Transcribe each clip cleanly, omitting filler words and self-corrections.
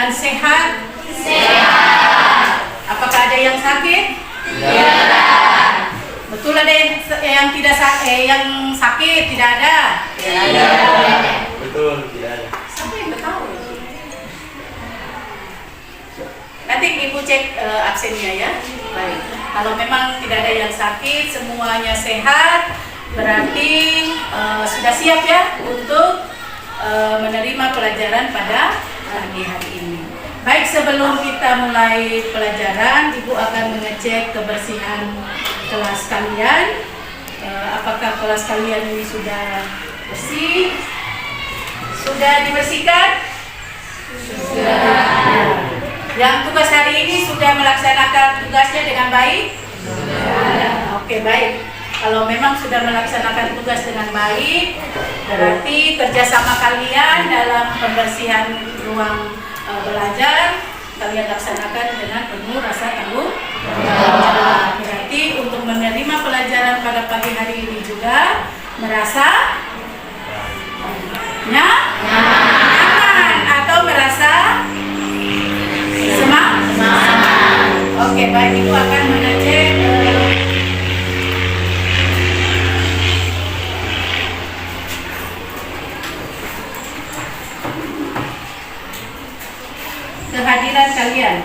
kalian sehat? Sehat. Apakah ada yang sakit? Tidak. Betul ada yang tidak yang sakit? Tidak ada? Tidak. Betul, tidak ada. Siapa yang tahu? Nanti Ibu cek absennya ya. Baik. Kalau memang tidak ada yang sakit, semuanya sehat, berarti sudah siap ya untuk menerima pelajaran pada pagi hari ini. Baik, sebelum kita mulai pelajaran, Ibu akan mengecek kebersihan kelas kalian. Apakah kelas kalian ini sudah bersih? Sudah dibersihkan? Sudah. Yang tugas hari ini sudah melaksanakan tugasnya dengan baik? Sudah. Oke, baik. Kalau memang sudah melaksanakan tugas dengan baik, berarti kerjasama kalian dalam pembersihan ruang belajar kalian laksanakan dengan penuh rasa tanggung jawab. Berarti untuk menerima pelajaran pada pagi hari ini juga merasa nyaman atau merasa semangat. Oke, baik, Ibu akan mengecek kehadiran kalian.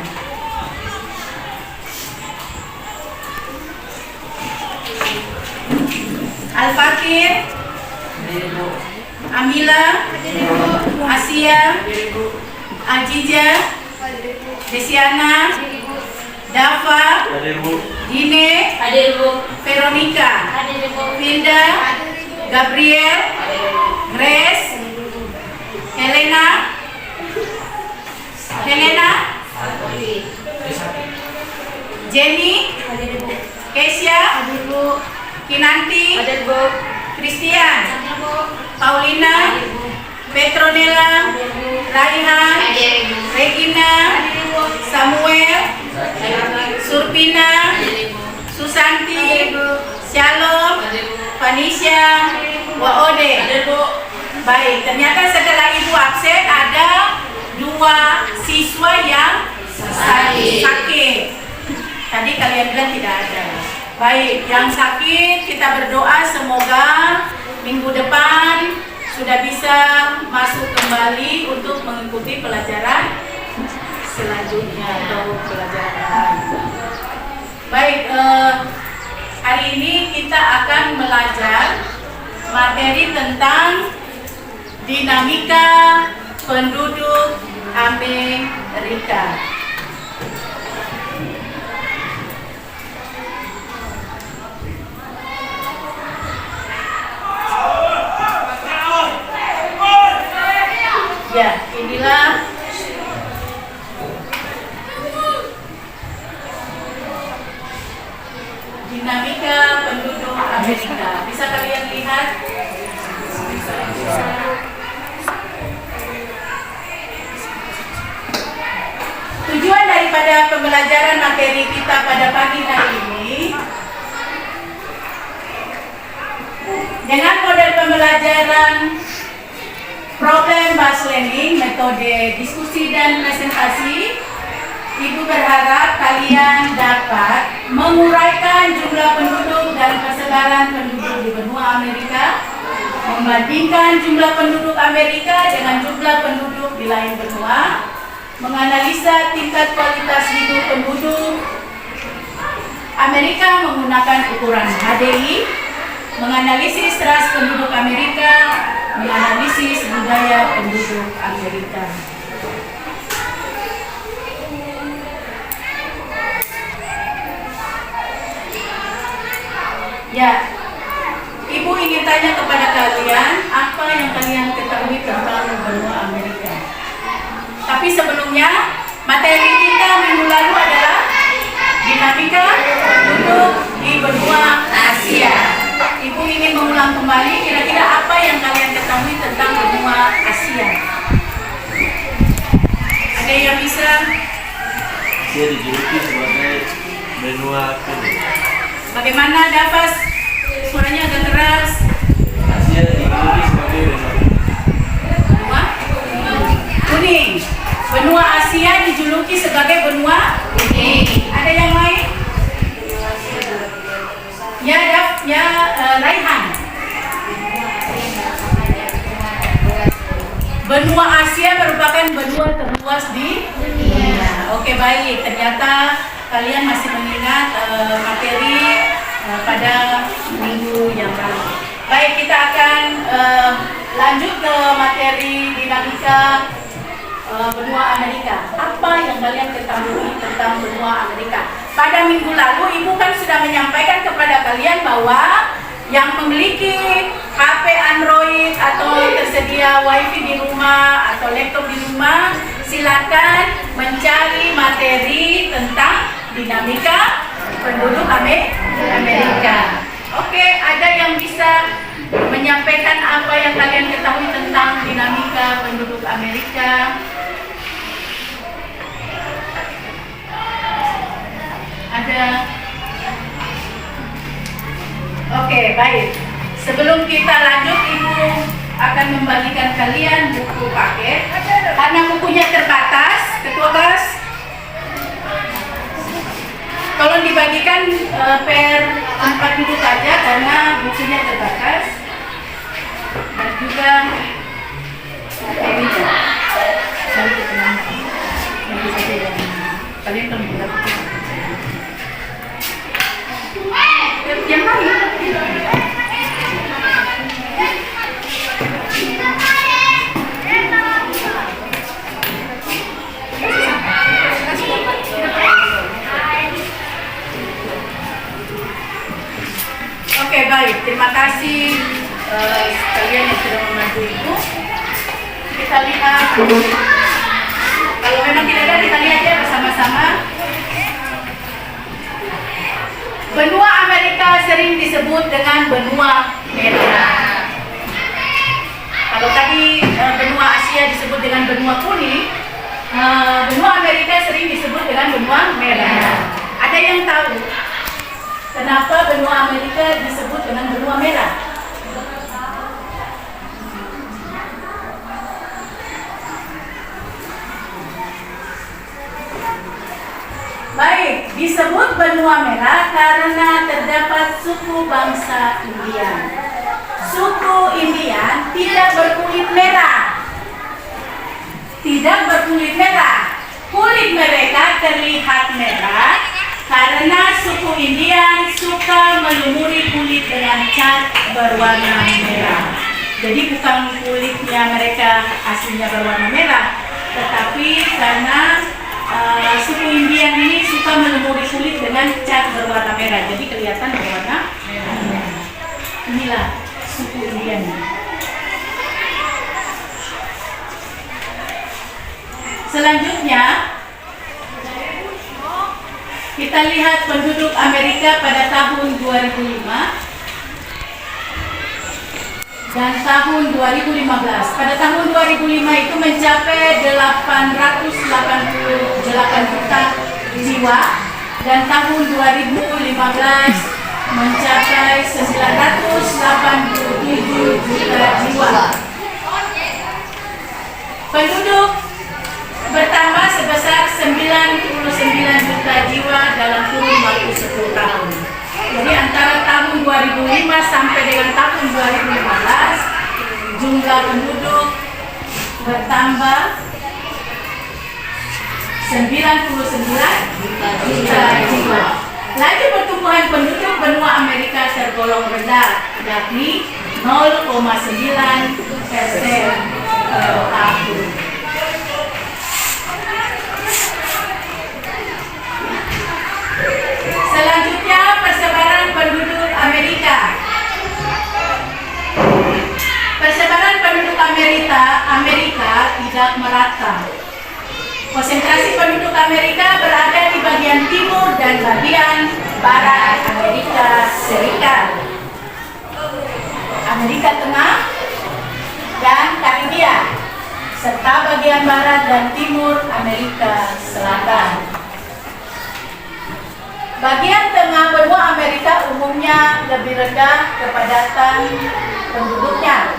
Al-Fakir, Amila, Asia, Ajija, Desiana, Dafa, Dine, Veronica, Hilda, Gabriel, Grace, Helena, Jenny, Kesia, Kinanti, Christian, Paulina, Petronella, Raihan, Regina, Samuel, Surpina, Susanti, Shalom, Vanisha, Waode. Baik, ternyata setelah Ibu absen ada 2 siswa yang sakit. Tadi kalian bilang tidak ada. Baik, yang sakit kita berdoa semoga minggu depan sudah bisa masuk kembali untuk mengikuti pelajaran selanjutnya atau pelajaran lain. Baik, hari ini kita akan belajar materi tentang dinamika penduduk Amerika. Ya, inilah dinamika penduduk Amerika. Bisa kalian lihat? Tujuan daripada pembelajaran materi kita pada pagi hari ini dengan model pembelajaran problem based learning, metode diskusi dan presentasi, Ibu berharap kalian dapat menguraikan jumlah penduduk dan persebaran penduduk di benua Amerika, membandingkan jumlah penduduk Amerika dengan jumlah penduduk di lain benua, menganalisa tingkat kualitas hidup penduduk Amerika menggunakan ukuran HDI, menganalisis ras penduduk Amerika, menganalisis budaya penduduk Amerika. Ya, Ibu ingin tanya kepada kalian apa yang kalian ketahui tentang benua Amerika. Tapi sebelumnya, materi kita minggu lalu adalah dinamika penduduk di benua Asia. Ibu ingin mengulang kembali kira-kira apa yang kalian ketahui tentang benua Asia. Ada yang bisa? Asia dijuluki sebagai benua kuning. Bagaimana Dafas? Suaranya agak keras. Asia dijuluki sebagai benua Benua kuning. Benua Asia dijuluki sebagai benua kuning. Ada yang lain? Ya, Raihan. Benua Asia merupakan benua terluas di dunia. Oke, baik. Ternyata kalian masih mengingat materi pada minggu yang lalu. Baik, kita akan lanjut ke materi dinamika benua Amerika. Apa yang kalian ketahui tentang benua Amerika? Pada minggu lalu Ibu kan sudah menyampaikan kepada kalian bahwa yang memiliki HP Android atau tersedia WiFi di rumah atau laptop di rumah, silakan mencari materi tentang dinamika penduduk Amerika. Oke, ada yang bisa menyampaikan apa yang kalian ketahui tentang dinamika penduduk Amerika? Ada? Oke, baik. Sebelum kita lanjut, Ibu akan membalikan kalian buku paket. Karena bukunya terbatas, ketua kelas, tolong dibagikan per 4 duduk aja karena bukunya terbatas. Dan juga ini ya. Saya ketenangan. Nanti saja yang kalian kan buat. Yang lain. Oke, baik. Terima kasih kalian yang sudah membantu Ibu. Kita lihat. Kalau memang tidak ada, kita lihat ya bersama-sama. Benua Amerika sering disebut dengan benua merah. Kalau tadi benua Asia disebut dengan benua kuning, benua Amerika sering disebut dengan benua merah. Ada yang tahu kenapa benua Amerika disebut dengan benua merah? Baik, disebut benua merah karena terdapat suku bangsa Indian. Suku Indian tidak berkulit merah. Tidak berkulit merah. Kulit mereka terlihat merah karena suku Indian suka melumuri kulit dengan cat berwarna merah. Jadi bukan kulitnya mereka aslinya berwarna merah, tetapi karena suku Indian ini suka melumuri kulit dengan cat berwarna merah, jadi kelihatan berwarna merah. Inilah suku Indian. Selanjutnya kita lihat penduduk Amerika pada tahun 2005 dan tahun 2015. Pada tahun 2005 itu mencapai 888 juta jiwa dan tahun 2015 mencapai 987 juta jiwa. Penduduk bertambah sebesar 99 juta jiwa dalam kurun waktu 10 tahun. Jadi antara tahun 2005 sampai dengan tahun 2015 jumlah penduduk bertambah 99 juta jiwa. Laju pertumbuhan penduduk benua Amerika tergolong rendah, yakni 0,9% per tahun. Selanjutnya persebaran penduduk Amerika. Persebaran penduduk Amerika tidak merata. Konsentrasi penduduk Amerika berada di bagian timur dan bagian barat Amerika Serikat, Amerika Tengah, dan Karibia, serta bagian barat dan timur Amerika Selatan. Bagian tengah benua Amerika umumnya lebih rendah kepadatan penduduknya.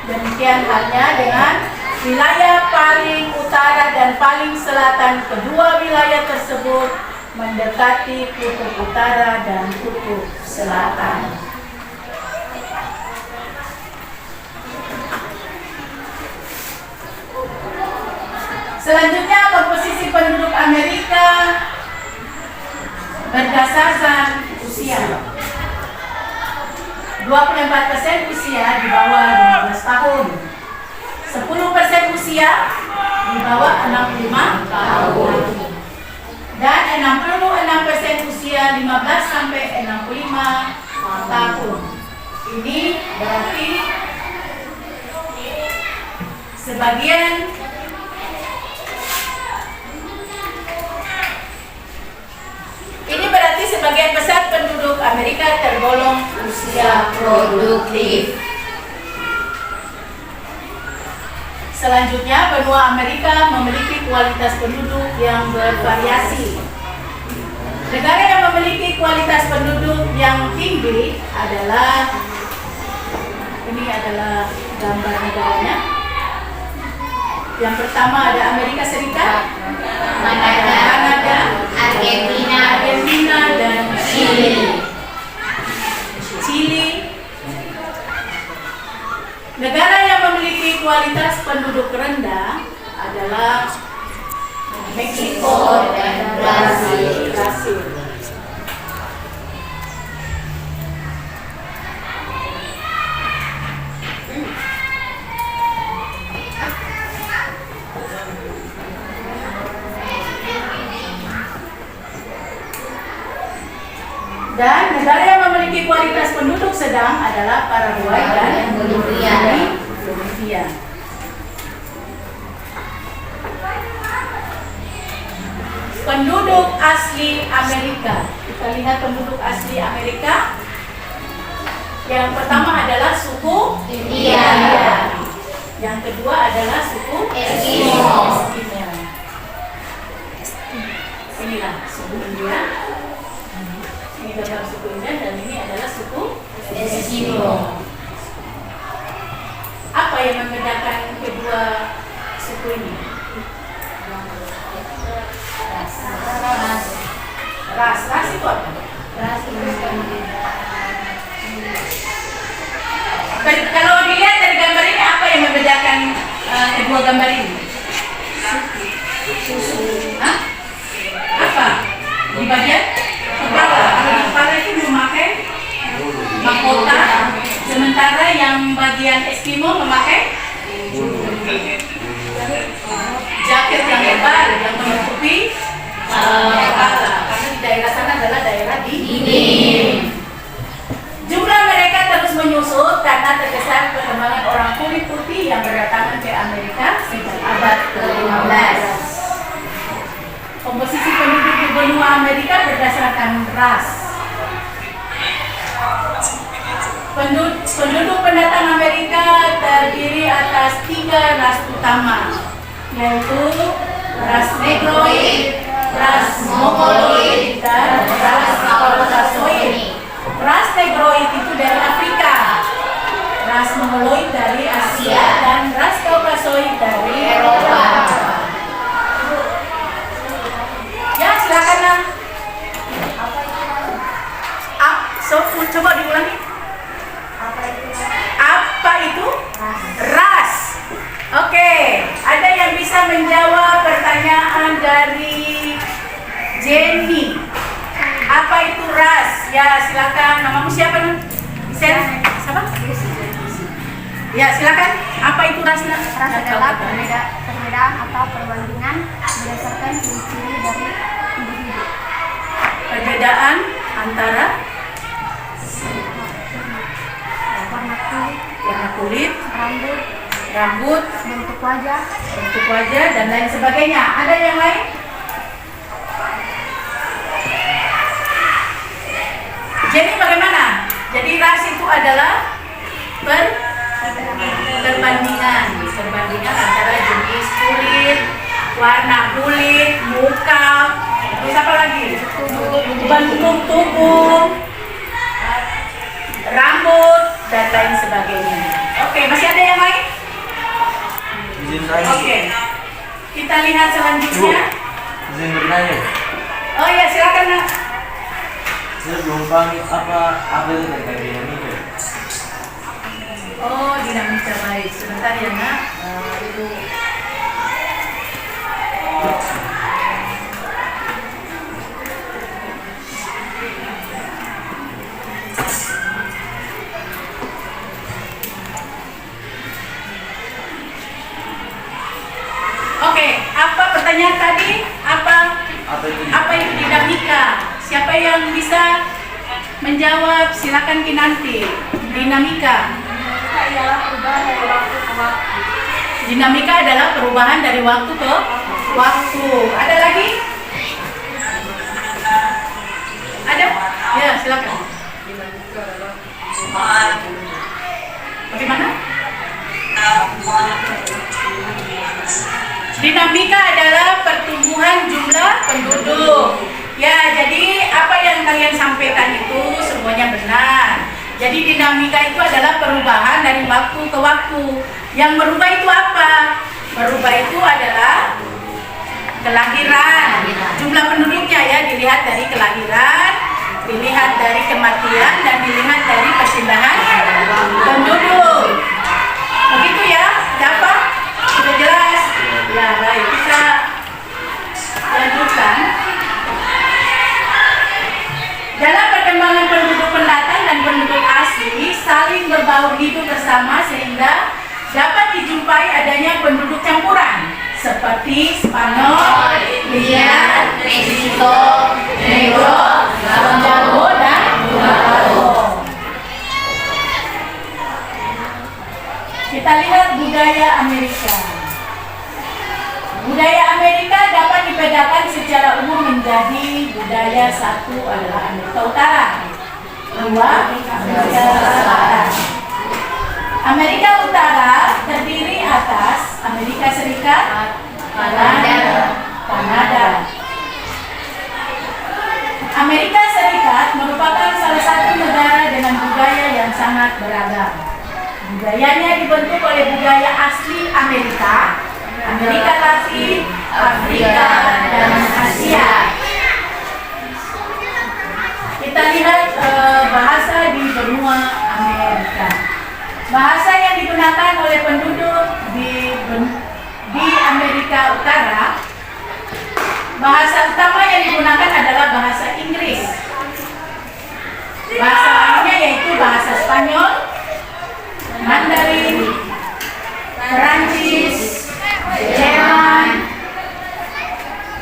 Demikian halnya dengan Wilayah paling utara dan paling selatan kedua wilayah tersebut mendekati kutub utara dan kutub selatan. Selanjutnya, komposisi penduduk Amerika berdasarkan usia. 24% usia di bawah 15 tahun. 10% usia di bawah 65 tahun. Dan 66% usia 15 sampai 65 tahun. Ini berarti sebagian besar penduduk Amerika tergolong usia produktif. Selanjutnya, benua Amerika memiliki kualitas penduduk yang bervariasi. Negara yang memiliki kualitas penduduk yang tinggi adalah, ini adalah gambar negaranya. Yang pertama ada Amerika Serikat, Kanada, Argentina, dan Chili. Negara yang memiliki kualitas penduduk rendah adalah Meksiko dan Brasil. Dan negara yang memiliki kualitas penduduk sedang adalah Paraguay dan Bolivia. Penduduk asli Amerika. Kita lihat penduduk asli Amerika. Yang pertama adalah suku India. Yang kedua adalah suku Eskimo. Inilah suku India. Ini adalah suku India dan ini adalah suku Eskimo. Apa yang membedakan kedua suku ini? Ras itu apa? Kalau dilihat dari gambar ini, apa yang membedakan kedua gambar ini? Hah? Apa? Di bagian kepala. Kalau di kepala itu memakai mahkota, sementara yang bagian Eskimo memakai jaket yang lebar yang menutupi kepala. Karena di daerah sana adalah daerah dingin. Jumlah mereka terus menyusut karena terkesan perkembangan orang kulit putih yang berdatangan ke Amerika sejak abad ke-15. Komposisi penduduk di benua Amerika berdasarkan ras. Penduduk pendatang Amerika terdiri atas 3 ras utama, yaitu ras Negroid, ras Mongoloid, dan ras Caucasoid. Ras Negroid itu dari Afrika, ras Mongoloid dari Asia, dan ras Caucasoid dari Eropa. Ya, silakan lah. Coba diulangi. Apa itu? Ras. Oke, ada yang bisa menjawab pertanyaan dari Jenny. Apa itu ras? Ya, silakan. Namamu siapa nih? Siapa? Ya, silakan. Apa itu ras? Ras adalah perbedaan atau perbandingan berdasarkan ciri-ciri dari individu. Perbedaan antara warna kulit, rambut, bentuk wajah, dan lain sebagainya. Ada yang lain? Jadi bagaimana? Jadi ras itu adalah perbandingan antara jenis kulit, warna kulit, muka, terus apa lagi? Bentuk tubuh, rambut, dan lain sebagainya. Oke, masih ada yang lain? Izin saya kita lihat selanjutnya. Saya bertanya. Oh ya, silakan Nak. Saya belum paham apa itu tentang dinamika. Oh, dinamika, baik. Sebentar ya Nak. Ibu. Oke, apa pertanyaan tadi? Apa itu dinamika? Siapa yang bisa menjawab? Silakan Kinanti. Dinamika. Dinamika adalah perubahan dari waktu ke waktu. Ada lagi? Ada? Ya, silakan. Bagaimana? Dinamika adalah pertumbuhan jumlah penduduk. Ya, jadi apa yang kalian sampaikan itu semuanya benar. Jadi dinamika itu adalah perubahan dari waktu ke waktu. Yang merubah itu apa? Merubah itu adalah kelahiran. Jumlah penduduknya ya, dilihat dari kelahiran, dilihat dari kematian, dan dilihat dari perpindahan penduduk. Begitu ya, dapat? Sudah jelas? Ya, baik. Kita lanjutkan. Dalam perkembangan penduduk pendatang dan penduduk asli saling berbaur hidup bersama sehingga dapat dijumpai adanya penduduk campuran seperti Spanyol, Italian, Meksiko, Negro, Jawa, dan Bulawayo. Kita lihat budaya Amerika. Budaya Amerika dapat dibedakan secara umum menjadi budaya satu adalah Amerika Utara, dua Amerika Selatan. Amerika Utara terdiri atas Amerika Serikat, Kanada. Amerika Serikat merupakan salah satu negara dengan budaya yang sangat beragam. Budayanya dibentuk oleh budaya asli Amerika, Amerika Latin, Afrika, dan Asia. Kita lihat bahasa di benua Amerika. Bahasa yang digunakan oleh penduduk di Amerika Utara, bahasa utama yang digunakan adalah bahasa Inggris. Bahasa lainnya yaitu bahasa Spanyol, Mandarin, Perancis, Jerman.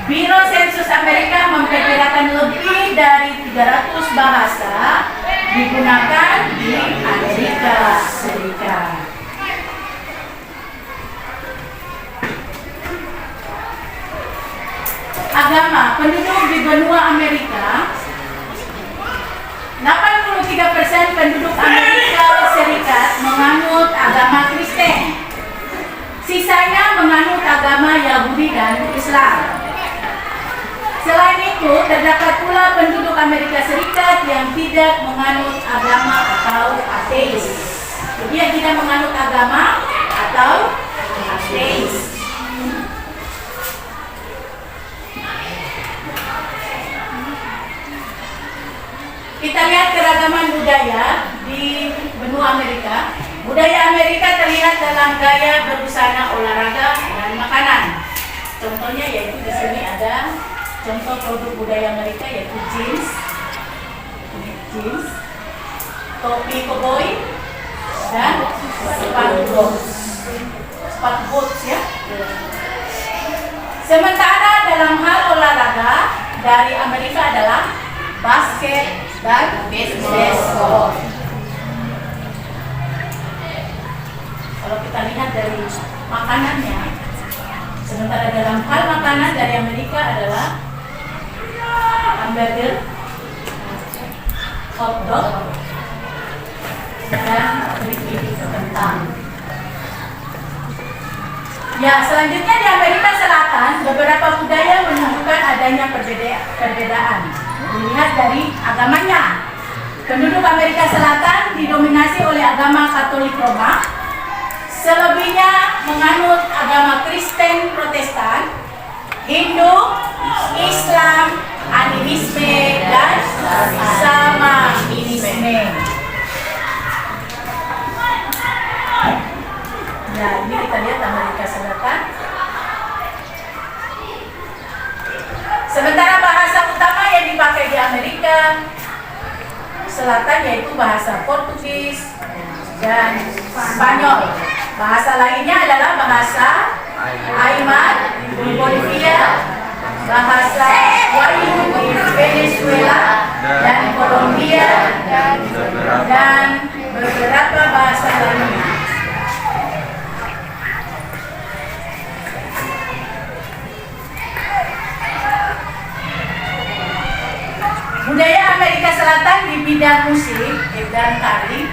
Biro Sensus Amerika memperkirakan lebih dari 300 bahasa digunakan di Amerika Serikat. Agama penduduk di benua Amerika, 83% penduduk Amerika Serikat menganut agama Kristen. Sisanya menganut agama Yahudi dan Islam. Selain itu, terdapat pula penduduk Amerika Serikat yang tidak menganut agama atau ateis. Jadi yang tidak menganut agama atau ateis. Kita lihat keragaman budaya di benua Amerika. Budaya Amerika terlihat dalam gaya berbusana, olahraga, dan makanan. Contohnya yaitu di sini ada contoh produk budaya Amerika yaitu jeans, topi koboi, dan sepatu boots ya. Sementara dalam hal olahraga dari Amerika adalah basket dan baseball. Kalau kita lihat dari makanannya, sementara dalam hal makanan dari Amerika adalah hamburger, hotdog, dan keripik kentang. Ya, selanjutnya di Amerika Selatan, beberapa budaya menunjukkan adanya perbedaan. Dilihat dari agamanya. Penduduk Amerika Selatan didominasi oleh agama Katolik Roma. Selebihnya menganut agama Kristen Protestan Hindu, Islam, animisme, dan samanisme. Nah, ini kita lihat Amerika Selatan. Sementara bahasa utama yang dipakai di Amerika Selatan yaitu bahasa Portugis dan Spanyol. Bahasa lainnya adalah bahasa Ayman di Bolivia, bahasa Wayu di Venezuela dan Kolombia, dan beberapa bahasa lainnya. Budaya Amerika Selatan di bidang musik dan tari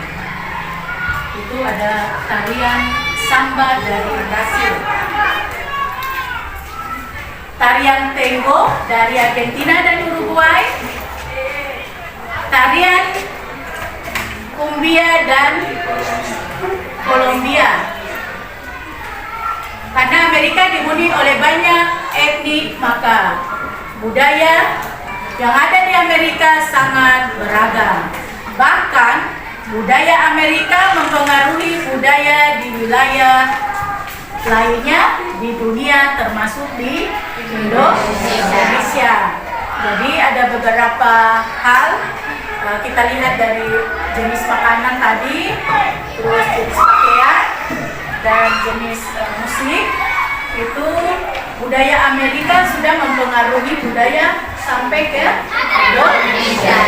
itu ada tarian samba dari Brasil, tarian tango dari Argentina dan Uruguay, tarian cumbia dan Kolombia. Karena Amerika dihuni oleh banyak etnik, maka budaya yang ada di Amerika sangat beragam. Bahkan budaya Amerika mempengaruhi budaya di wilayah lainnya di dunia, termasuk di Indonesia. Jadi ada beberapa hal, kita lihat dari jenis makanan tadi, terus jenis pakaian dan jenis musik. Itu budaya Amerika sudah mempengaruhi budaya sampai ke Indonesia.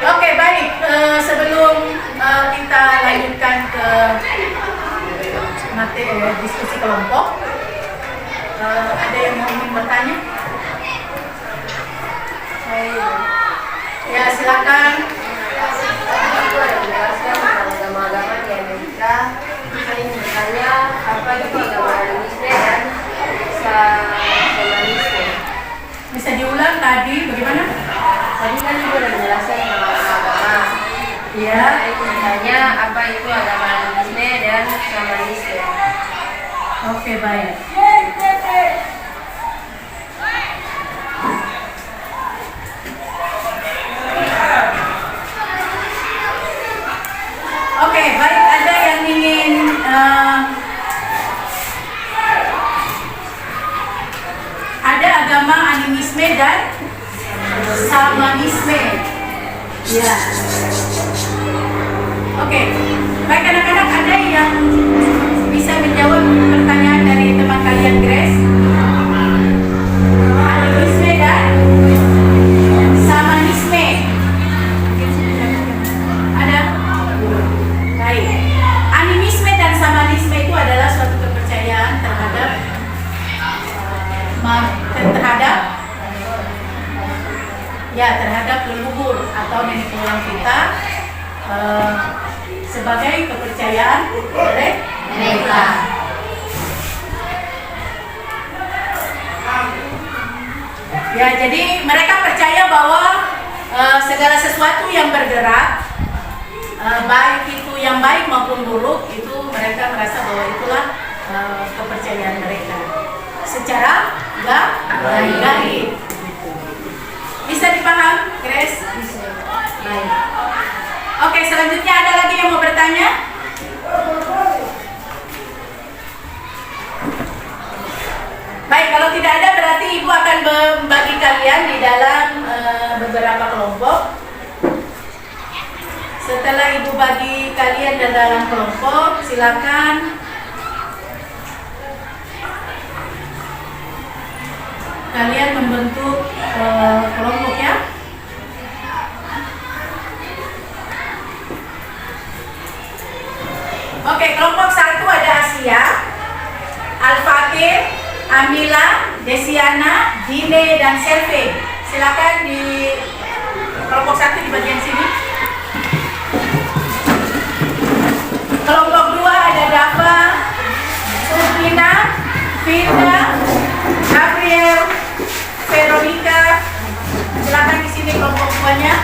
Oke, baik. Sebelum kita lanjutkan ke materi diskusi kelompok, ada yang mau ingin bertanya? Ya, silakan. Agama-agama di Amerika, saya ingin bertanya apa itu agama animisme dan samanisme. Bisa diulang tadi bagaimana? Tadi kan juga udah menjelaskan tentang agama. Ya. Saya ingin bertanya apa itu agama animisme dan samanisme. Oke, baik. Oke, baik. Ada yang ingin ada agama animisme dan samanisme. Ya. Oke, baik anak-anak, ada yang bisa menjawab pertanyaan dari teman kalian Grace? Animisme dan samanisme. Ada? Baik. Animisme dan samanisme itu adalah suatu kepercayaan terhadap terhadap leluhur atau nenek moyang kita, sebagai kepercayaan oleh mereka. Ya, jadi mereka percaya bahwa segala sesuatu yang bergerak, baik itu yang baik maupun buruk, itu mereka merasa bahwa itulah kepercayaan mereka secara gaib. Bisa dipaham, Grace? Bisa. Baik. Oke, selanjutnya ada lagi yang mau bertanya? Baik, kalau tidak ada berarti Ibu akan membagi kalian di dalam beberapa kelompok. Setelah Ibu bagi kalian di dalam kelompok, silakan kalian membentuk kelompok ya. Oke, kelompok 1 ada Asia, Al-Fakir, Amila, Desiana, Dine, dan Selve. Silakan di kelompok 1 di bagian sini. Kelompok 2 ada Dava, Suprina, Firda, Gabriel, Veronica. Silakan di sini kelompok 2-nya.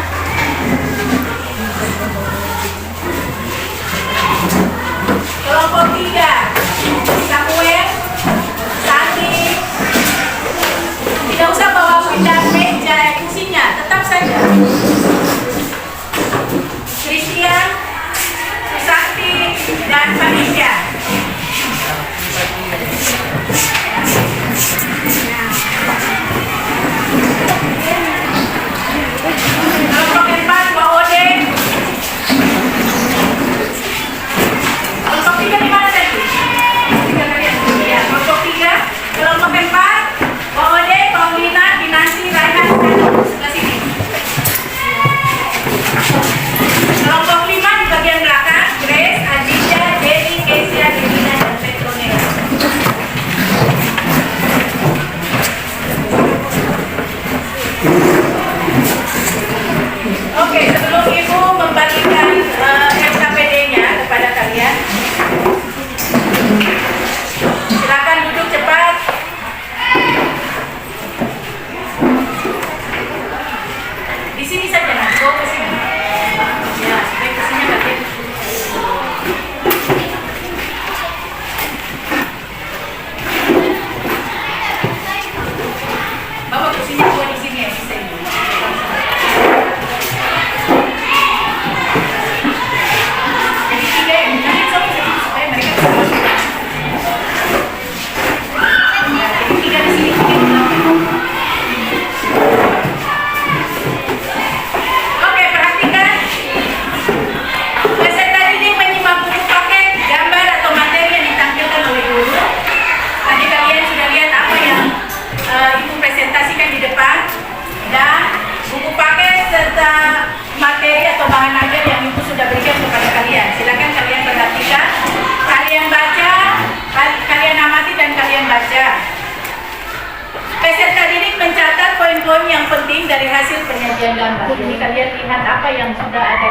bagian gambar. Jadi kalian lihat apa yang sudah ada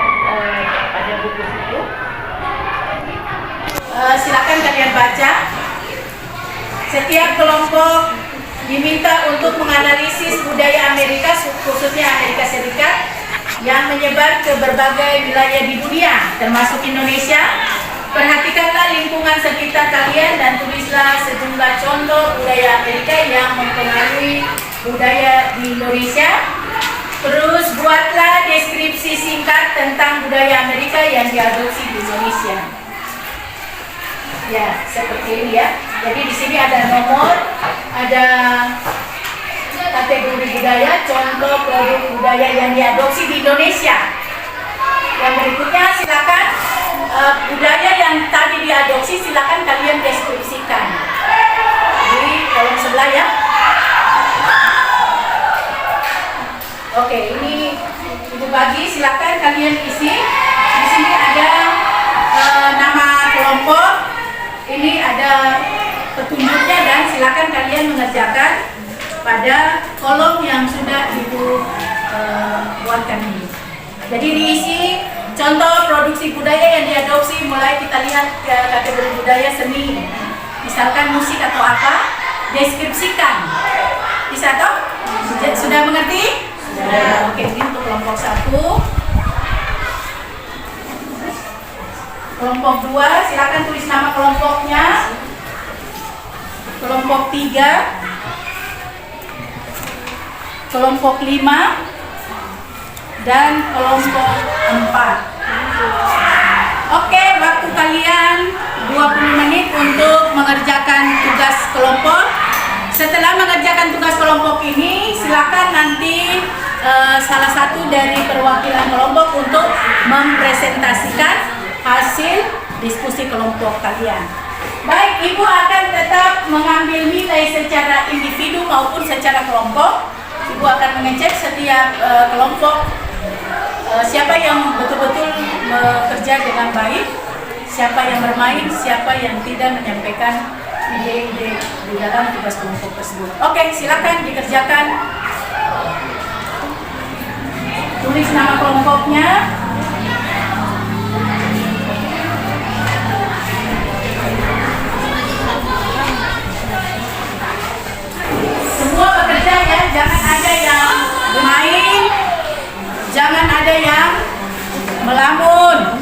pada buku itu. Silakan kalian baca. Setiap kelompok diminta untuk menganalisis budaya Amerika, khususnya Amerika Serikat, yang menyebar ke berbagai wilayah di dunia, termasuk Indonesia. Perhatikanlah lingkungan sekitar kalian dan tulislah sejumlah contoh budaya Amerika yang mempengaruhi budaya di Indonesia. Terus buatlah deskripsi singkat tentang budaya Amerika yang diadopsi di Indonesia. Ya, seperti ini ya. Jadi di sini ada nomor, ada kategori budaya, contoh produk budaya yang diadopsi di Indonesia. Yang berikutnya silakan budaya yang tadi diadopsi silakan kalian deskripsikan. Di kolom sebelah ya. Oke, ini Ibu Bagi, silakan kalian isi. Di sini ada nama kelompok. Ini ada petunjuknya dan silakan kalian mengerjakan pada kolom yang sudah Ibu buatkan ini. Jadi diisi contoh produksi budaya yang diadopsi, mulai kita lihat ke kategori budaya seni. Misalkan musik atau apa, deskripsikan. Bisa toh? Sudah mengerti? Sudah. Oke, ini untuk kelompok 1. Kelompok 2, silakan tulis nama kelompoknya. Kelompok 3, kelompok 5, dan kelompok 4. Oke, waktu kalian 20 menit untuk mengerjakan tugas kelompok. Setelah mengerjakan tugas kelompok ini, silakan nanti salah satu dari perwakilan kelompok untuk mempresentasikan hasil diskusi kelompok kalian. Baik, Ibu akan tetap mengambil nilai secara individu maupun secara kelompok. Ibu akan mengecek setiap kelompok siapa yang betul-betul bekerja dengan baik, siapa yang bermain, siapa yang tidak menyampaikan ide-ide di dalam tugas kelompok tersebut. Oke, silakan dikerjakan. Tulis nama kelompoknya. Semua bekerja ya, jangan ada yang main, jangan ada yang melamun.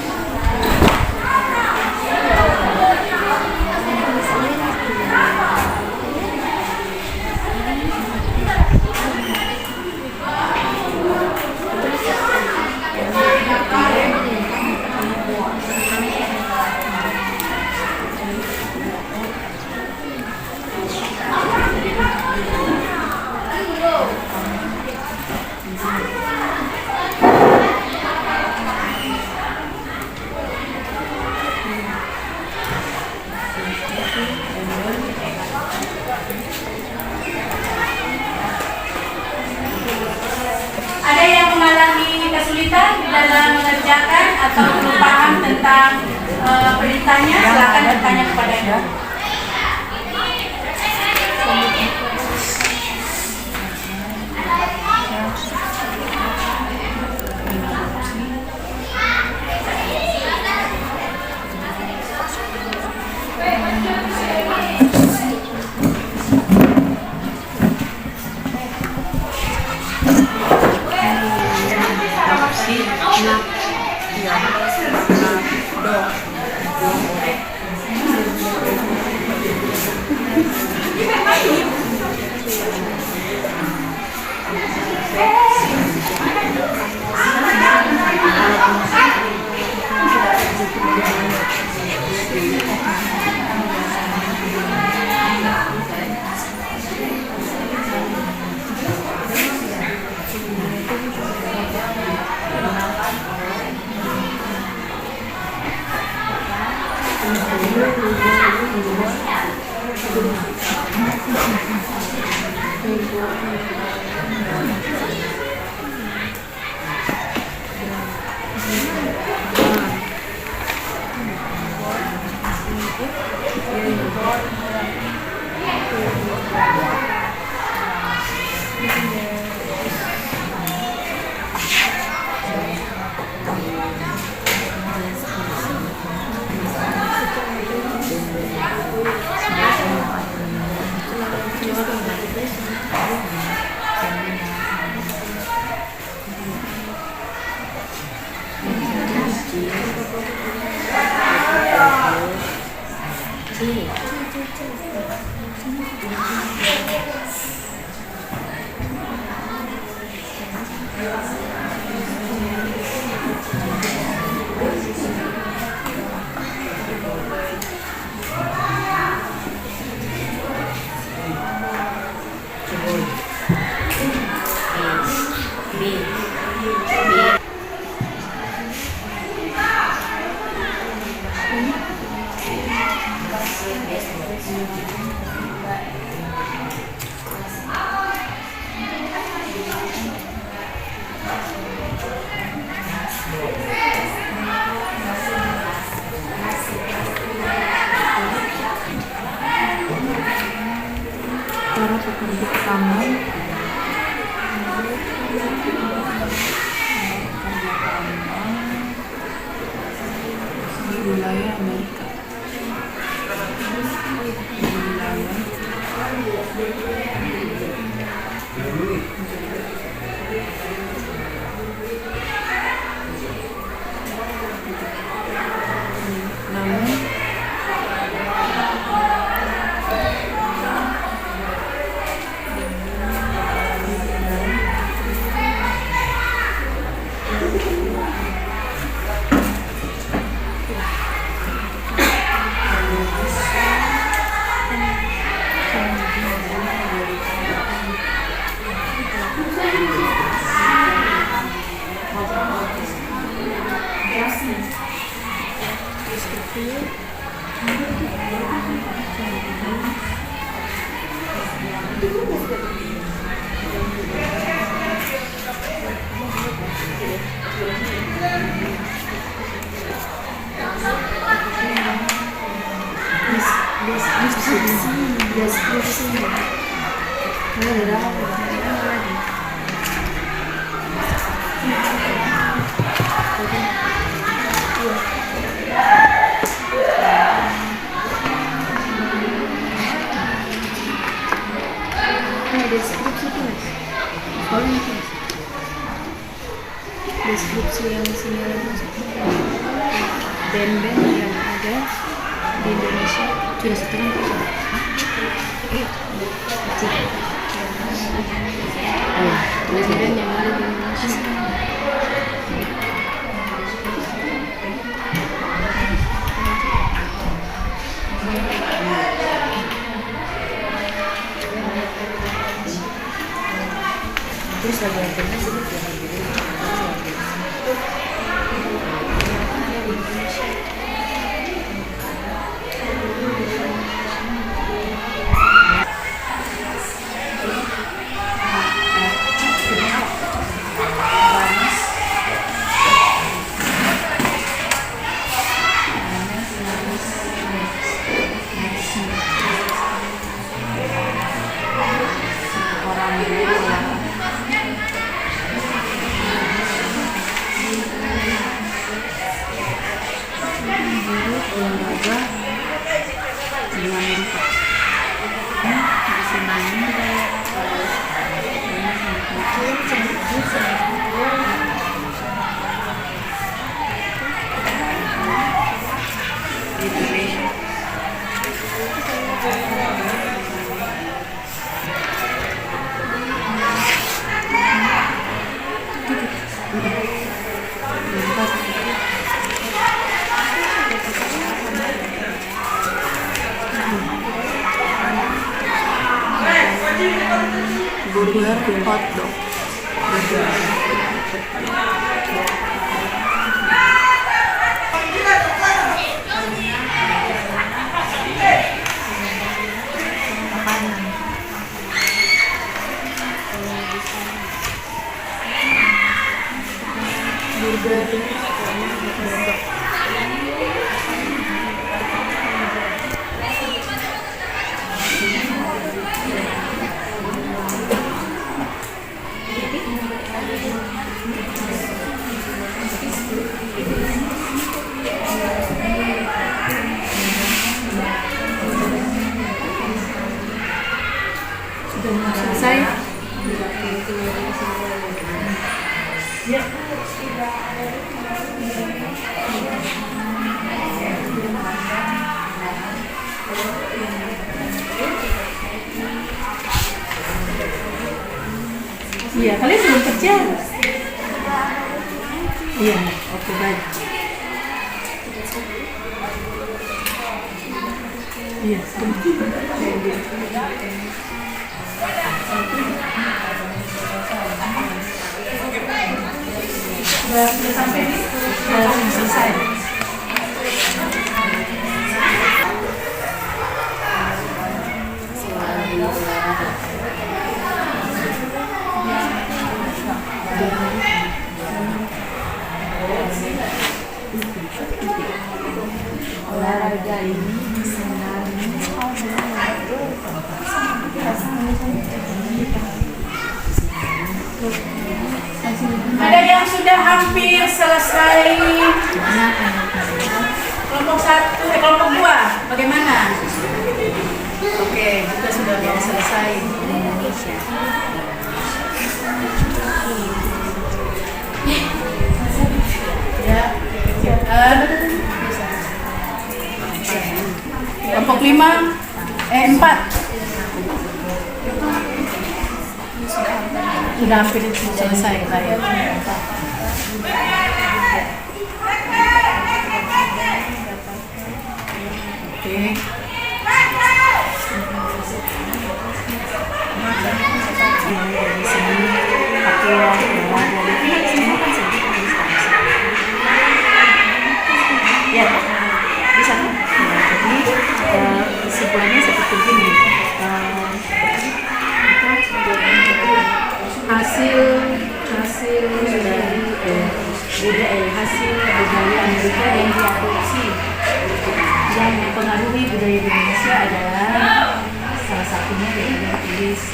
Ada yang mengalami kesulitan dalam mengerjakan atau belum paham tentang perintahnya, silakan bertanya kepadanya. Cara pekerja taman di wilayah Amerika. Di wilayah namun deskripsi yang sini band-band yang ada di Indonesia sudah setengah band yang ada di Indonesia. Terus lagu-lagunya sedikit olahraga di Amerika. Di burger hotdog. Sudah selesai. Ya. Iya, kalian belum kerja? Iya, oke baik. Iya, sudah sampai nih, sudah selesai. Olahraga ini Ada yang sudah hampir selesai kelompok 1, kelompok 2, bagaimana? Oke, kita sudah mau selesai. Ya, kelompok 4 sudah hampir selesai saya. Oke. ya bisa kan? Jadi kesimpulannya seperti ini. Hasil dari hasil budaya Amerika yang diadopsi yang mempengaruhi budaya Indonesia adalah salah satunya yang tulis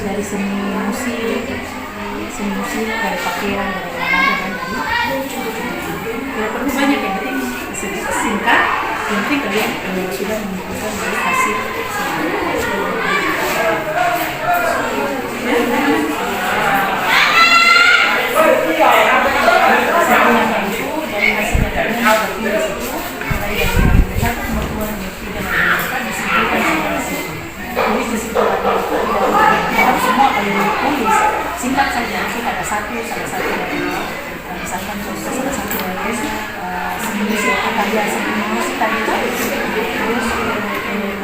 dari seni musik, dari pakaian, dari olahraga, dan tidak perlu banyak, yang penting sedikit singkat, yang penting kalian sudah menunjukkan dari hasil. Singkat saja, mungkin ada salah satu dari misalkan contoh salah satu dari seni musik tadi itu, terus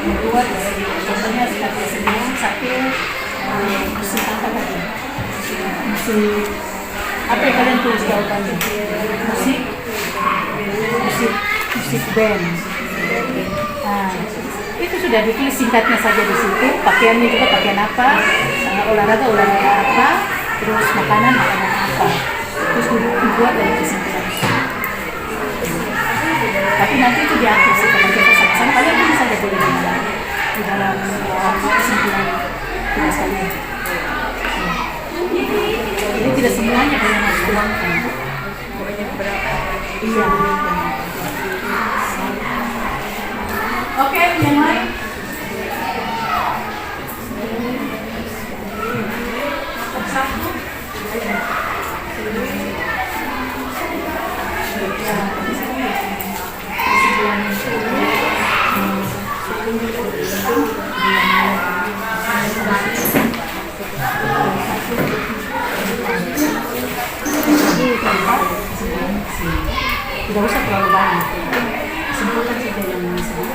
kedua dari contohnya sebagai seni musik satu musik apa tadi, musik apa yang kalian tulis jawabannya, musik band. Nah, itu sudah ditulis singkatnya saja di situ, pakaiannya juga pakaian apa, olahraga apa, terus makanan apa, terus dibuat dari kesimpulan. Tapi nanti itu diatur sih, kalau kita sama-sama kalian bisa saja boleh di dalam kesimpulan tugas kalian. Jadi tidak semuanya kalian harus tuangkan. Iya. Oke, yang lain? Satu. Tidak usah terlalu banyak. Simpulkan saja yang disebut.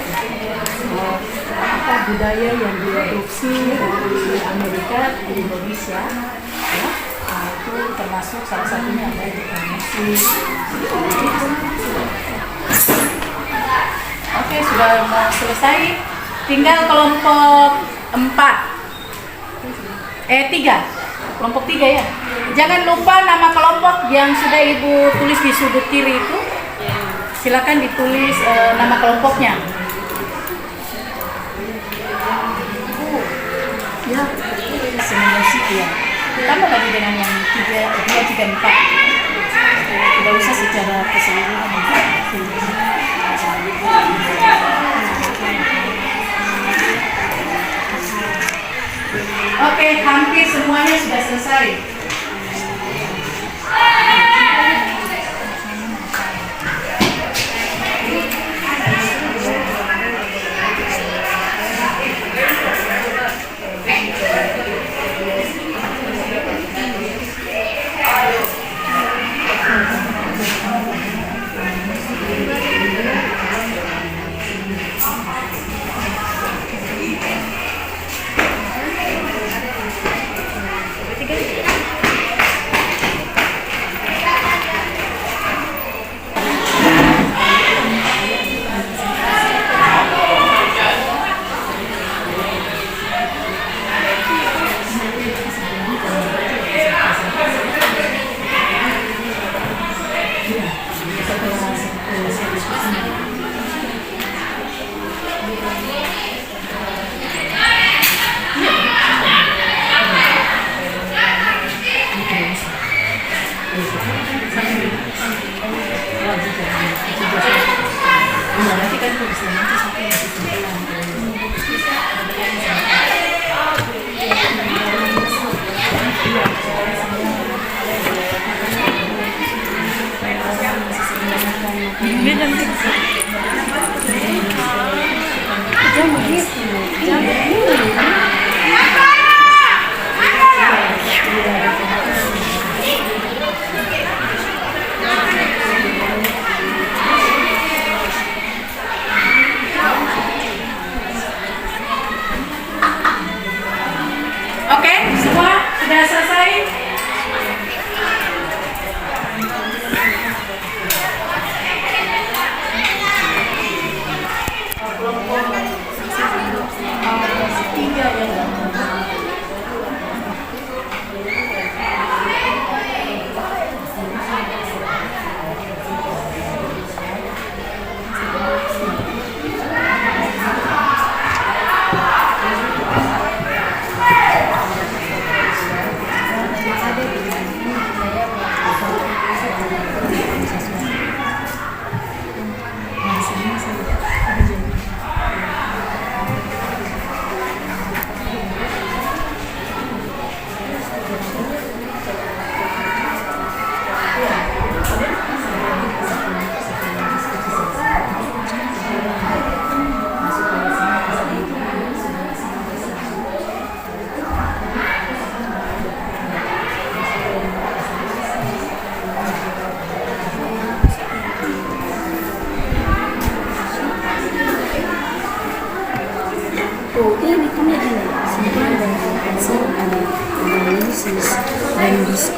Apa budaya yang diadopsi dari Amerika di Indonesia, ya, itu termasuk salah satunya adalah musik. Oke, sudah mau selesai. Tinggal kelompok 3. Kelompok 3 ya. Jangan lupa nama kelompok yang sudah Ibu tulis di sudut kiri itu. Silakan ditulis nama kelompoknya. Ya, seni musik ya. Tambah lagi dengan yang 2, 3, 4. Tidak usah secara keseluruhan. Oke, hampir semuanya sudah selesai.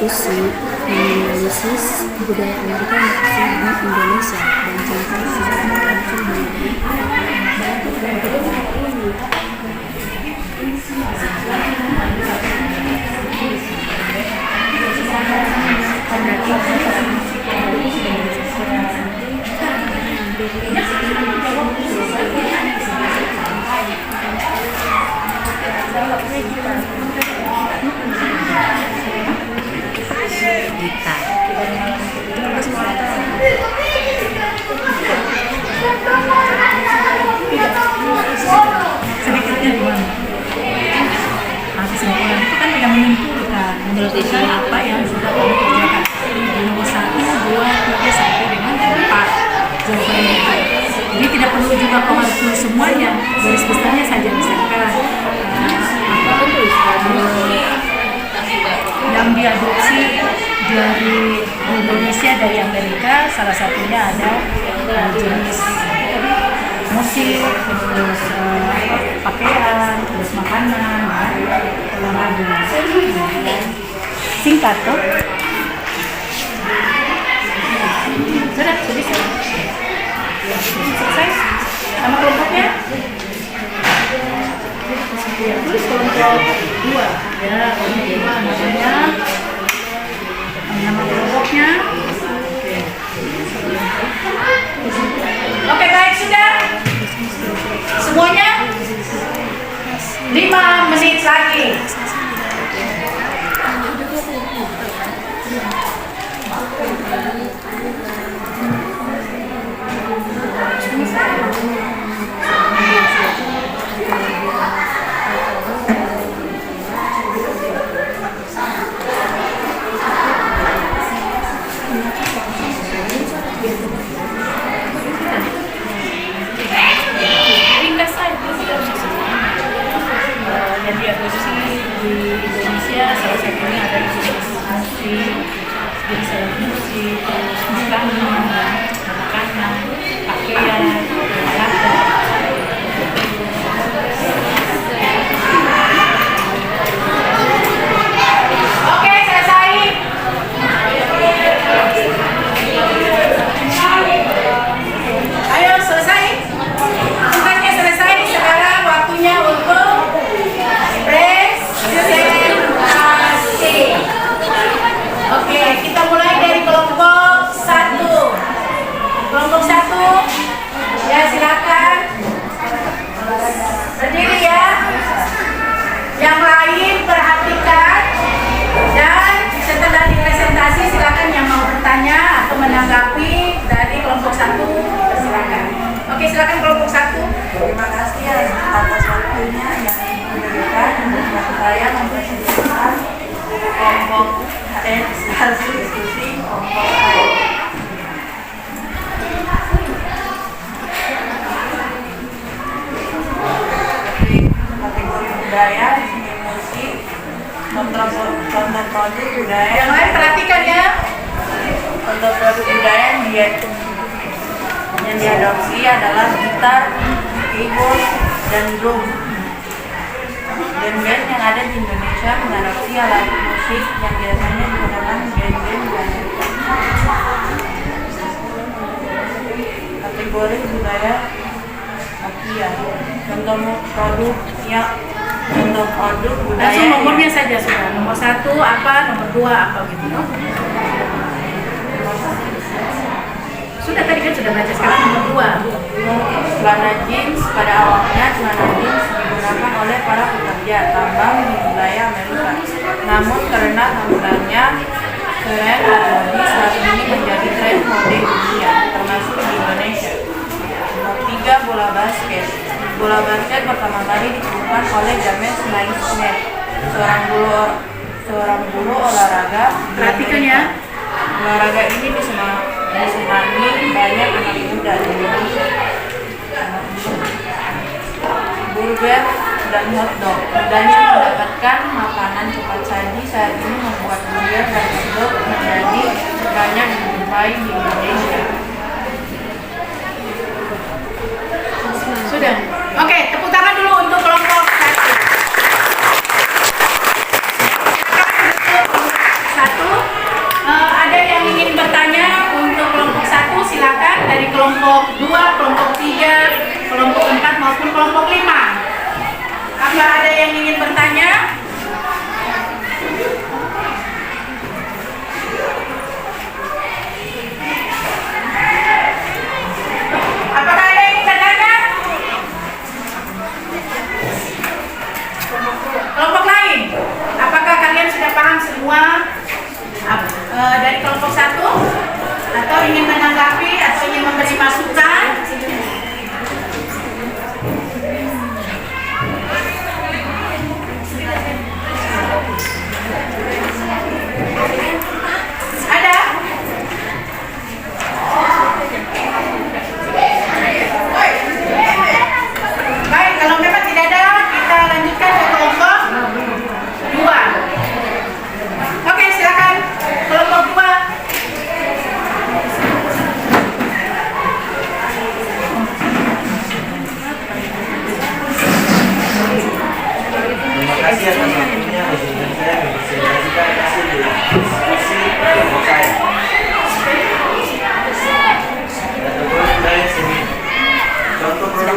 berdiskusi menganalisis budaya Amerika yang tersebar di Indonesia dan contoh siswa langsung sedikitnya gimana? Kesimpulan itu kan yang menyimpulkan menurut kita apa yang sudah kami kerjakan di nomor 1, 2, 3 sampai dengan 4 jawabannya itu. Jadi tidak perlu juga kau harus tulis semuanya, garis besarnya saja misalkan yang diadopsi dari Indonesia dari Amerika, salah satunya ada jenis musik, terus pakaian, terus makanan, olahraga. Singkat tuh. Sudah selesai sama kelompoknya. Tulis kelompok 2 ya, kelompok 2 namanya, nama kelompoknya. Oke, baik, sudah semuanya 5 menit lagi. Yang diadopsi di Indonesia salah satunya ada jenis musik, jenis alat musik, makanan, pakaian, olahraga. Oke, selesai. Ayo selesai. Bukannya selesai, sekarang waktunya untuk presentasi. Oke, kita mulai dari kelompok 1. Kelompok 1, ya silakan berdiri ya. Yang lain perhatikan dan setelah dipresentasi silakan yang mau bertanya atau menanggapi dari kelompok 1 silakan. Oke, silakan kelompok 1. Terima kasih atas waktunya yang diberikan untuk saya mempresentasikan kelompok hasil diskusi kelompok saya. Kategori budaya, seni musik, contoh produk budaya. Yang lain perhatikan ya. Contoh produk budaya yang diadopsi adalah gitar, keyboard, dan drum. Band-band yang ada di Indonesia mengadopsi alat musik yang biasanya digunakan band-band di Amerika. Kategori budaya Asia. Contoh produk budaya. Langsung nomornya saja sudah. Nomor 1 apa, nomor 2 apa gitu. Sudah tadi kan sudah baca, sekarang nomor 2. Celana jeans pada awalnya celana jeans digunakan oleh para pekerja tambang di wilayah Amerika. Namun karena tampilannya keren atau modi saat ini menjadi tren mode dunia, termasuk di Indonesia. Nomor 3, bola basket. Bola basket pertama kali ditemukan oleh James Naismith, seorang guru olahraga. Perhatikan ya. Olahraga ini disenangi banyak anak muda di Indonesia. Burger dan hotdog. Mudahnya mendapatkan makanan cepat saji saat ini membuat burger dan hotdog menjadi banyak dijumpai di Indonesia. Sudah. Oke, tepuk tangan dulu untuk kelompok 1.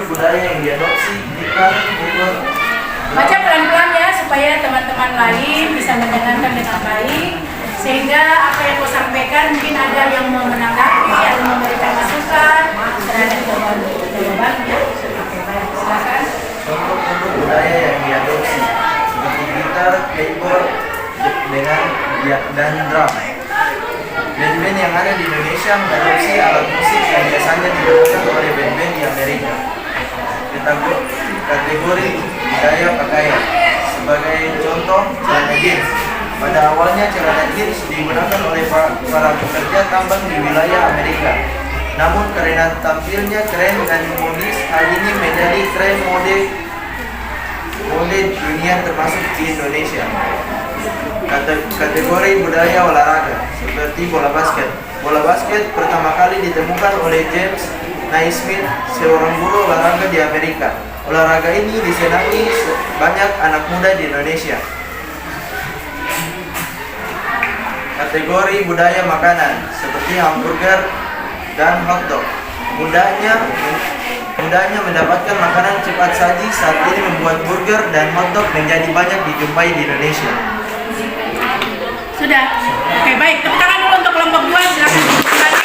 menurut budaya yang diadopsi kita ikut Baca pelan-pelan ya supaya teman-teman lain bisa mendengarkan dengan baik, sehingga apa yang kau sampaikan mungkin ada yang mau menanggapi atau memberikan masukan terhadap jawabannya. Oke, baik, silakan. untuk budaya yang diadopsi seperti gitar, keyboard dengan dan drum. Band-band yang ada di Indonesia mengadopsi alat musik yang biasanya digunakan oleh band-band di Amerika. Kategori budaya pakaian. Sebagai contoh, celana jeans. Pada awalnya celana jeans digunakan oleh para pekerja tambang di wilayah Amerika. Namun karena tampilnya keren dan modis, hal ini menjadi tren mode dunia termasuk di Indonesia. Kategori budaya olahraga seperti bola basket. Bola basket pertama kali ditemukan oleh James Naismith, seorang guru olahraga di Amerika. Olahraga ini disenangi banyak anak muda di Indonesia. Kategori budaya makanan seperti hamburger dan hotdog. Mudahnya mendapatkan makanan cepat saji saat ini membuat burger dan hotdog menjadi banyak dijumpai di Indonesia. Sudah? Oke, baik. Tepuk tangan dulu untuk kelompok 2, silakan kembali.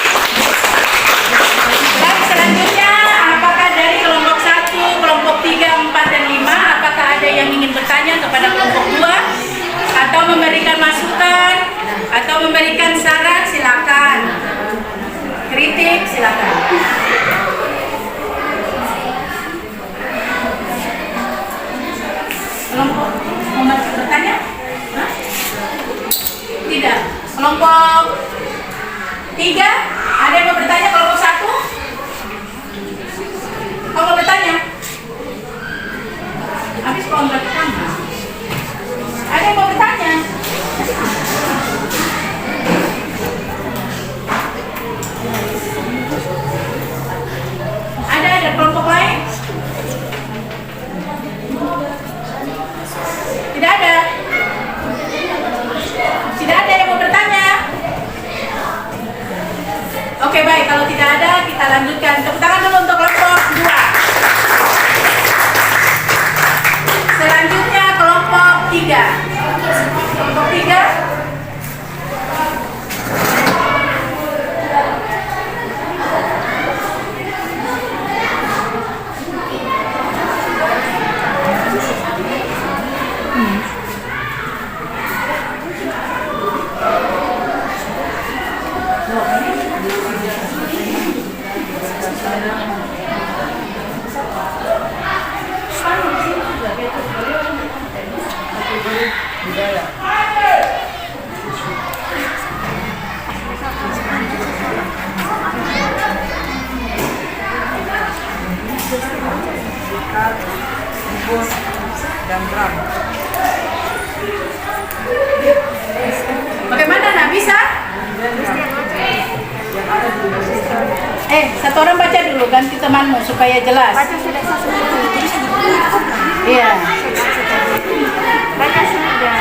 Dan selanjutnya, apakah dari kelompok 1, kelompok 3, 4, dan 5, apakah ada yang ingin bertanya kepada kelompok 2? Atau memberikan masukan? Atau memberikan saran? Silakan. Kritik? Silakan. Kelompok mau bertanya? Hah? Tidak. Kelompok 3, ada yang mau bertanya? Kelompok 1? Kamu mau bertanya? Habis kelompok sama. Ada yang mau bertanya? Ada kelompok lain? Tidak ada. Tidak ada yang mau bertanya. Oke, baik, kalau tidak ada kita lanjutkan. Tepuk tangan dulu untuk kelompok 2. Selanjutnya kelompok 3. Kelompok 3. Dan drum. Bagaimana, nak bisa? Satu orang baca dulu, ganti temanmu supaya jelas. Baca sudah Iya. Baca sudah.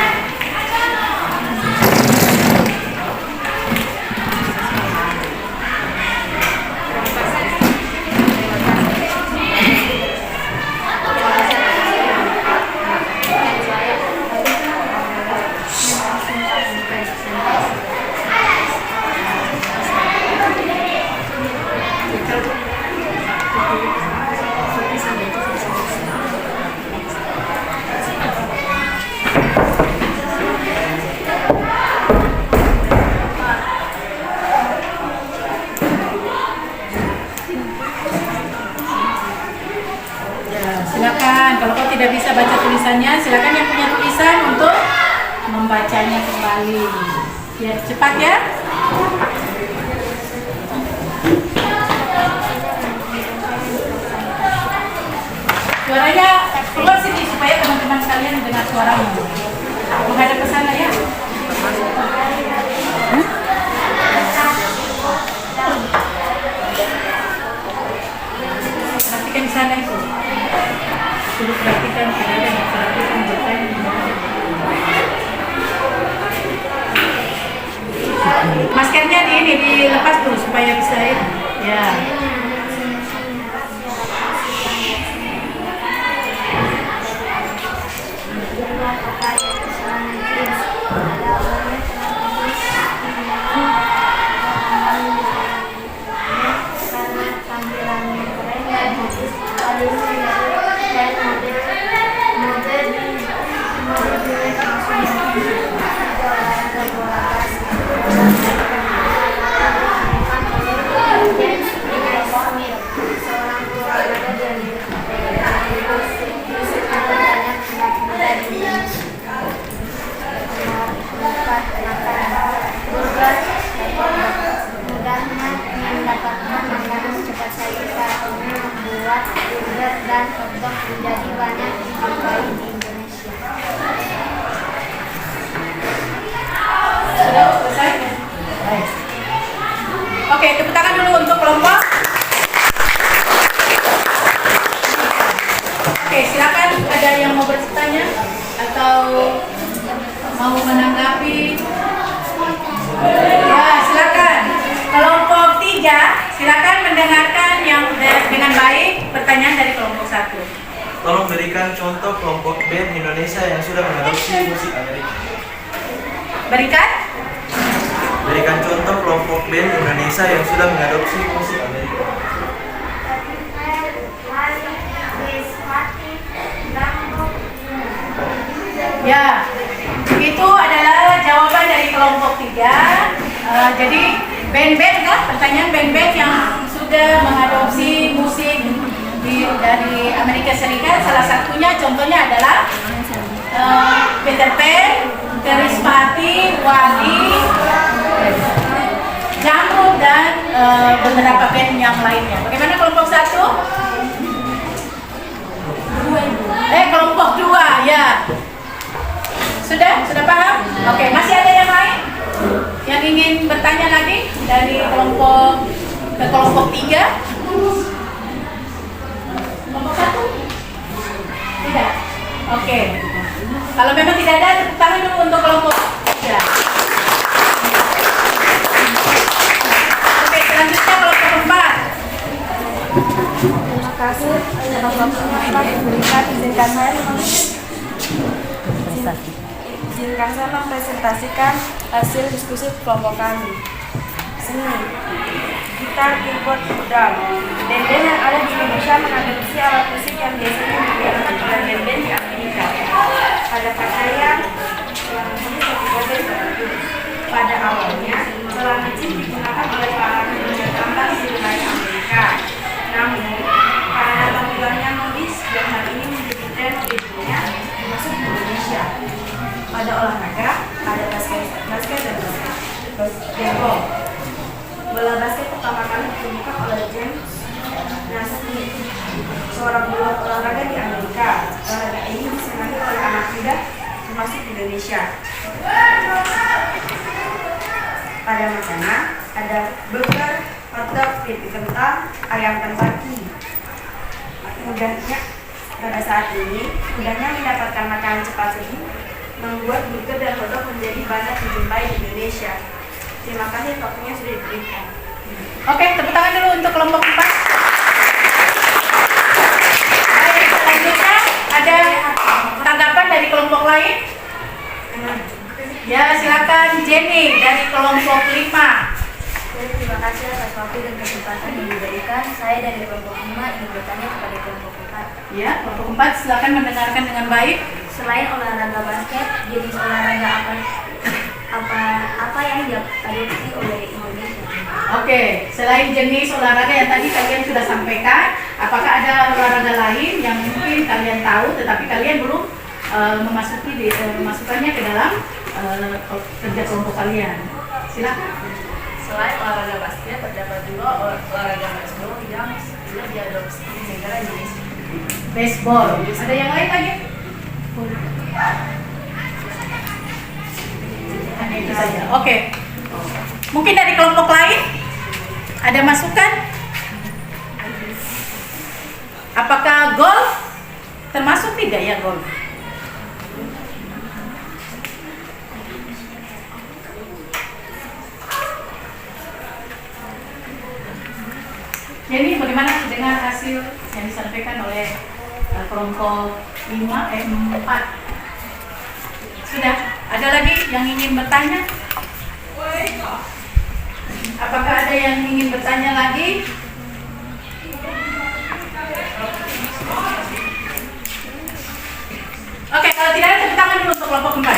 Silakan, kalau kau tidak bisa baca tulisannya, silakan yang punya tulisan untuk membacanya kembali. Biar cepat ya. Suaranya keluar sini supaya teman-teman sekalian dengar suaramu. Menghadap ke sana ya. Perhatikan di sana itu. Suruh perhatikan tidak ada yang perhatikan bertanya. Maskernya dilepas tuh supaya bisa ya. mobil bilet maksudnya ada olahraga bola basket. James Smith, seorang olahraga dari banyak muda di Indonesia. Burger mudahnya mendapatkan makanan cepat saji saatnya membuat burger dan hotdog menjadi banyak disukai di Indonesia. Sudah selesai? Baik. Oke, tepuk tangan dulu untuk kelompok. Oke, silakan ada yang mau bertanya atau mau menanggapi? Ya, silakan. Kelompok 3, silakan mendengarkan yang dengan baik pertanyaan dari kelompok 1. Tolong berikan contoh kelompok band Indonesia yang sudah mengadopsi musik Amerika. Berikan contoh kelompok band Indonesia yang sudah mengadopsi musik Amerika. Ya, itu adalah jawaban dari kelompok 3. Jadi band-band kan, pertanyaan band-band yang sudah mengadopsi musik dari Amerika Serikat. Salah satunya contohnya adalah Peter Pan, Karismati, Wadi, Jamur, dan beberapa band yang lainnya. Bagaimana kelompok 1? Kelompok 2, ya. Sudah paham? Oke, masih ada yang lain yang ingin bertanya lagi dari kelompok ke kelompok 3? Kelompok 1? Tidak? Oke. Kalau memang tidak ada, tepuk tangan dulu untuk kelompok 3. Oke, selanjutnya kelompok 4. Terima kasih. Kelompok 4 diberikan izinkan saya mempresentasikan hasil diskusi kelompok kami. Seni, gitar, keyboard, drum. Band-band yang ada di Indonesia mengadopsi alat musik yang biasanya digunakan oleh band-band di Amerika. Pada pakaian, celana jeans dan bebek bagus. Pada awalnya, celana jeans digunakan oleh para pekerja tambang di wilayah Amerika. Namun, karena tampilannya modis dan hal ini menjadi tren di dunia, masuk di Indonesia. Pada olahraga, ada basket dan basketball. Bola basket pertama kali ditemukan oleh James Naismith, seorang pembalap olahraga di Amerika. Olahraga ini disenangi oleh anak muda termasuk di Indonesia. Pada makanan, ada burger, hotdog, keripik kentang, ayam Kentucky. Mudahnya pada saat ini, mudahnya mendapatkan makanan cepat saji membuat burger dan hotdog menjadi banyak dijumpai di Indonesia. Terima kasih, waktunya sudah diberikan. Oke, tepuk tangan dulu untuk kelompok 4. Baik, selanjutnya ada tanggapan dari kelompok lain? Ya, silakan Jenny dari kelompok 5. Terima kasih atas waktu dan kesempatan yang diberikan. Saya dari kelompok 5 ingin bertanya kepada kelompok 4. Ya, kelompok 4 silakan mendengarkan dengan baik. Selain olahraga basket, jenis olahraga apa yang diadopsi oleh Indonesia? Oke, selain jenis olahraga yang tadi kalian sudah sampaikan, apakah ada olahraga lain yang mungkin kalian tahu tetapi kalian belum memasukkannya ke dalam kerja kelompok kalian? Silakan. Selain olahraga basket, terdapat juga olahraga baseball yang sudah diadopsi di negara Indonesia. Baseball. Ada yang lain lagi? Hanya itu saja. Oke. Mungkin dari kelompok lain ada masukan? Apakah golf termasuk tidak ya golf? Jadi bagaimana dengan hasil yang disampaikan oleh kelompok 4? Sudah? Ada lagi yang ingin bertanya? Apakah ada yang ingin bertanya lagi? untuk kelompok 4.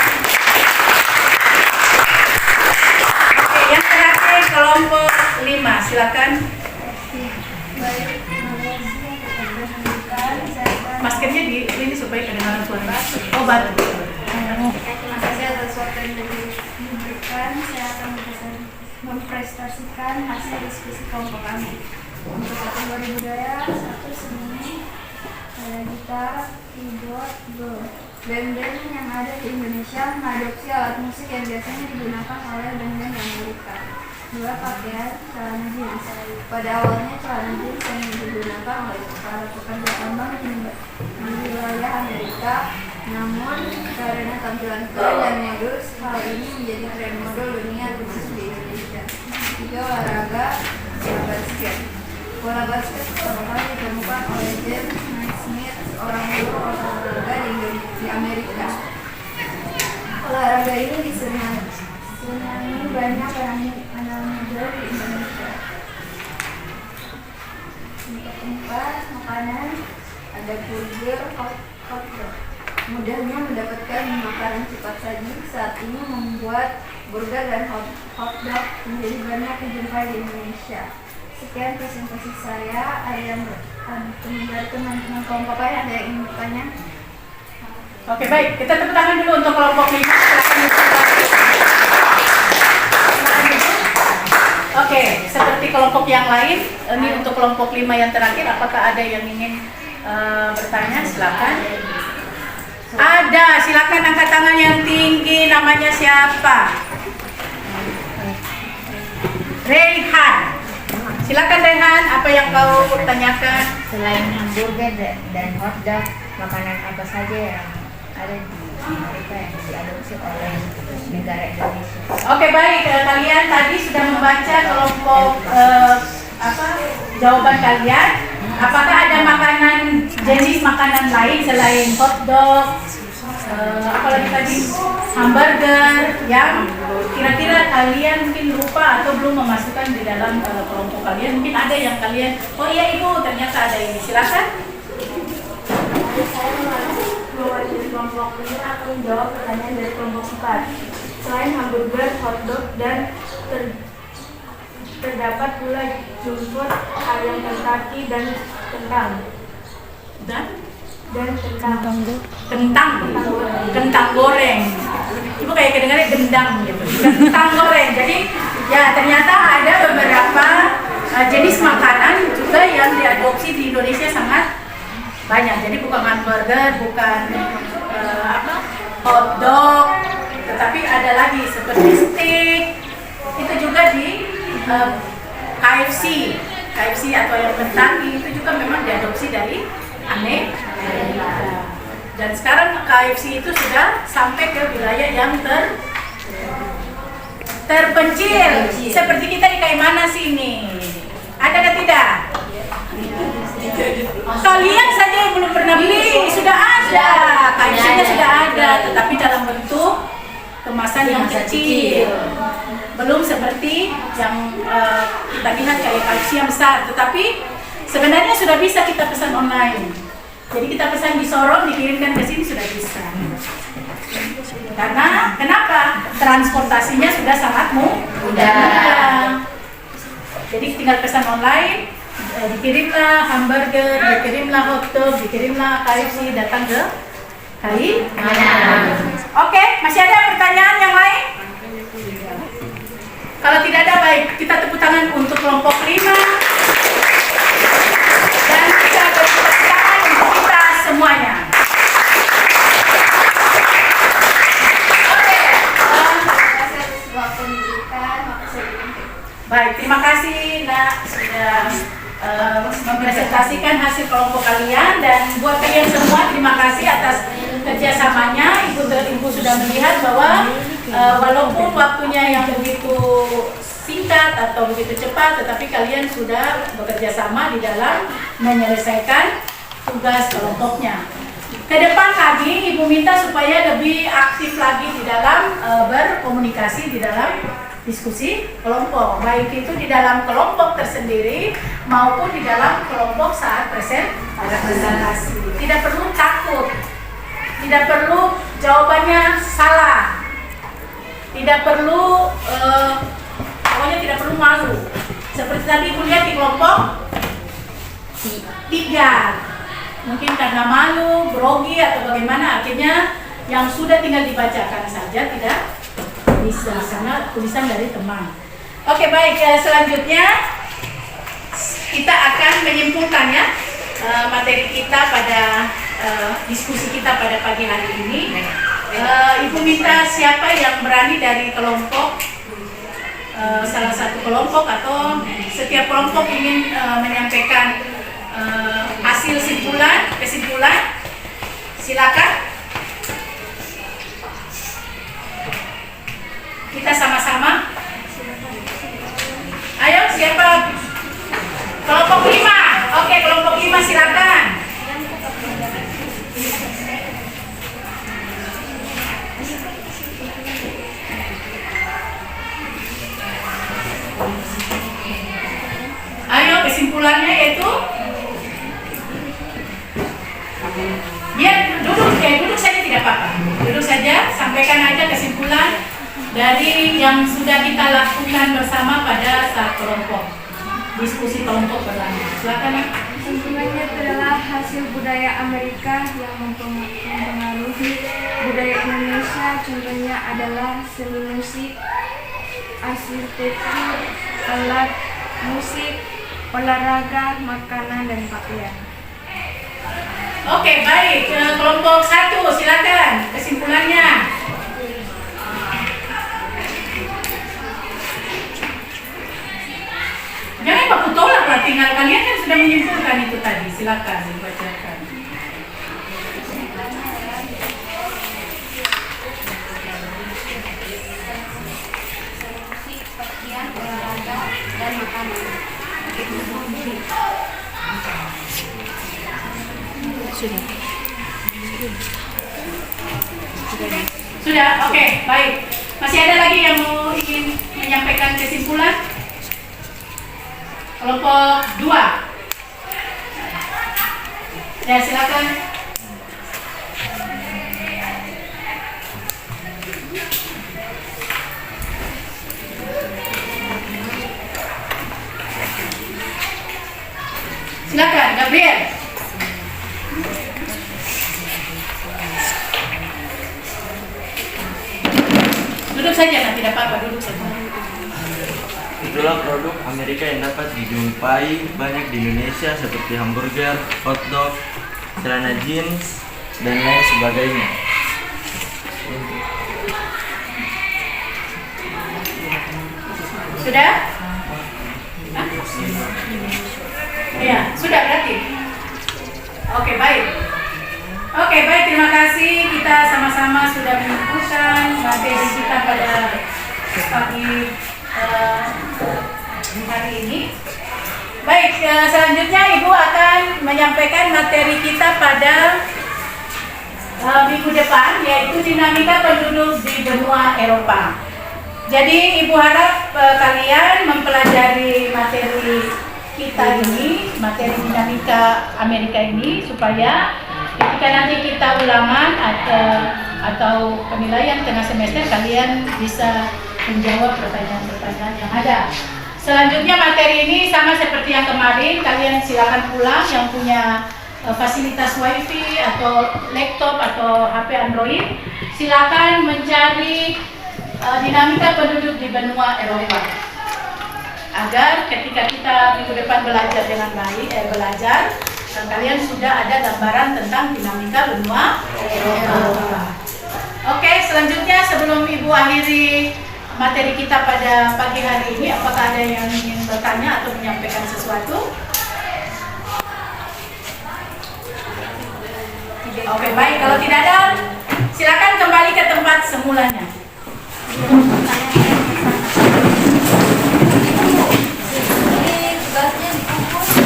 Oke, yang terakhir kelompok 5, silakan. Maskernya di ini supaya kedengaran suara. Oh, batu. Terima kasih atas waktu yang diberikan. Saya akan mempresentasikan hasil diskusi kelompok kami. Untuk kategori budaya, 1 seni, gitar, keyboard, band-band yang ada di Indonesia mengadopsi alat musik yang biasanya digunakan oleh band-band Amerika. 2 pakaian, celana jeans. Pada awalnya celana jeans yang digunakan oleh para pekerja tambang di wilayah Amerika, namun karena tampilan keren dan modus, hal ini menjadi tren mode dunia khusus di Indonesia. 3 olahraga, bola basket. Bola basket pertama kali ditemukan oleh James Naismith, seorang guru olahraga di Amerika. Olahraga ini disenangi banyak anak muda di Indonesia. Untuk 4, makanan, ada burger, hotdog. Mudahnya mendapatkan makanan cepat saji saat ini membuat burger dan hotdog menjadi banyak dijumpai di Indonesia. Sekian presentasi saya. Ada yang dari teman-teman kelompok lain ada yang ingin bertanya? Oke, baik. Kita tepuk tangan dulu untuk kelompok 5. Oke, seperti kelompok yang lain, ini untuk kelompok 5 yang terakhir, apakah ada yang ingin bertanya? Silakan. Ada, silakan angkat tangan yang tinggi. Namanya siapa? Rehan. Silakan Rehan, apa yang kau tanyakan? Selain hamburger dan hotdog, makanan apa saja yang ada di Amerika yang diadopsi oleh negara Indonesia? Oke, baik. Kalian tadi sudah membaca kelompok jawaban kalian. Apakah ada jenis makanan lain selain hotdog, apalagi tadi hamburger yang kira-kira kalian mungkin lupa atau belum memasukkan di dalam kelompok kalian? Mungkin ada yang kalian, oh iya ibu, ternyata ada ini. Silakan. Saya mewakili kelompok 5 akan menjawab pertanyaan dari kelompok 4. Selain hamburger, hotdog, dan terdapat pula jumput, ayam Kentucky, dan kentang. Kentang goreng. Ibu kayak kedengarannya gendang gitu. Kentang goreng. Jadi ya ternyata ada beberapa jenis makanan juga yang diadopsi di Indonesia sangat banyak. Jadi bukan hamburger, bukan hotdog, tetapi ada lagi seperti steak. Itu juga di KFC atau yang Kentucky itu juga memang diadopsi dari Amerika. Dan sekarang KFC itu sudah sampai ke wilayah yang terpencil. Seperti kita di Kaimana sini. Ada atau tidak? Kalian saja yang belum pernah beli, sudah ada. KFC-nya sudah ada, tetapi dalam bentuk kemasan yang kecil. Belum seperti yang kita lihat kayak KFC yang besar, tetapi sebenarnya sudah bisa kita pesan online. Jadi kita pesan di Sorong, dikirimkan ke sini sudah bisa. Karena kenapa? Transportasinya sudah sangat mudah. Jadi tinggal pesan online, dikirimlah hamburger, dikirimlah hotdog, dikirimlah KFC, datang ke Kaimana. Oke, masih ada pertanyaan yang lain? Kalau tidak ada, baik, kita tepuk tangan untuk kelompok 5. Dan kita bertepuk tangan untuk kita semuanya. Oke. Baik, terima kasih Nak sudah mempresentasikan hasil kelompok kalian, dan buat kalian semua terima kasih atas kerjasamanya. Ibu sudah melihat bahwa walaupun waktunya yang begitu singkat atau begitu cepat, tetapi kalian sudah bekerja sama di dalam menyelesaikan tugas kelompoknya. Ke depan lagi Ibu minta supaya lebih aktif lagi di dalam berkomunikasi di dalam diskusi kelompok, baik itu di dalam kelompok tersendiri maupun di dalam kelompok saat presentasi. Tidak perlu takut Tidak perlu jawabannya salah. Tidak perlu, pokoknya tidak perlu malu. Seperti tadi Ibu lihat di kelompok 3. Mungkin karena malu, grogi atau bagaimana, akhirnya yang sudah tinggal dibacakan saja tidak bisa karena tulisan dari teman. Oke, baik, selanjutnya kita akan menyimpulkan ya materi kita pada diskusi kita pada pagi hari ini. Ibu minta siapa yang berani dari kelompok, salah satu kelompok atau setiap kelompok ingin menyampaikan hasil kesimpulan, silakan. Kita sama-sama. Ayo, siapa? Kelompok 5. Oke, kelompok 5 silakan. Ayo, kesimpulannya yaitu biar duduk saja tidak apa-apa. Duduk saja, sampaikan aja kesimpulan dari yang sudah kita lakukan bersama pada saat kelompok. Diskusi kelompok pertama. Silakan ya. Kesimpulannya adalah hasil budaya Amerika yang mempengaruhi budaya Indonesia. Contohnya adalah seni musik, arsitektur, alat musik, olahraga, makanan, dan pakaian. Oke, baik. Kelompok 1 silakan kesimpulannya. Jangan baku tolak lah, tinggal kalian kan sudah menyimpulkan itu tadi. Silakan dibacakan. Pakaian, olahraga, dan makanan. Sudah, oke, baik. Masih ada lagi yang mau ingin menyampaikan kesimpulan? Kelompok 2. Ya, silakan. Silakan, Gabriel. Duduk saja, nah, tidak apa-apa, duduk saja. Itulah produk Amerika yang dapat dijumpai banyak di Indonesia seperti hamburger, hotdog, celana jeans, dan lain sebagainya. Sudah? Hah? Ya, sudah berarti. Oke, baik. Oke, baik, terima kasih. Kita sama-sama sudah menyimpulkan materi kita pada pagi hari ini. Baik, selanjutnya Ibu akan menyampaikan materi kita pada minggu depan, yaitu dinamika penduduk di benua Eropa. Jadi Ibu harap kalian mempelajari materi kita ini, materi dinamika Amerika ini, supaya ketika nanti kita ulangan atau penilaian tengah semester, kalian bisa menjawab pertanyaan-pertanyaan yang ada. Selanjutnya materi ini sama seperti yang kemarin, kalian silakan pulang yang punya fasilitas wifi atau laptop atau HP Android, silakan mencari dinamika penduduk di benua Eropa, agar ketika kita minggu depan belajar dengan baik, kalian sudah ada gambaran tentang dinamika benua Eropa. Oke, selanjutnya sebelum Ibu akhiri materi kita pada pagi hari ini, apakah ada yang ingin bertanya atau menyampaikan sesuatu? Oke, baik. Kalau tidak ada, silakan kembali ke tempat semulanya.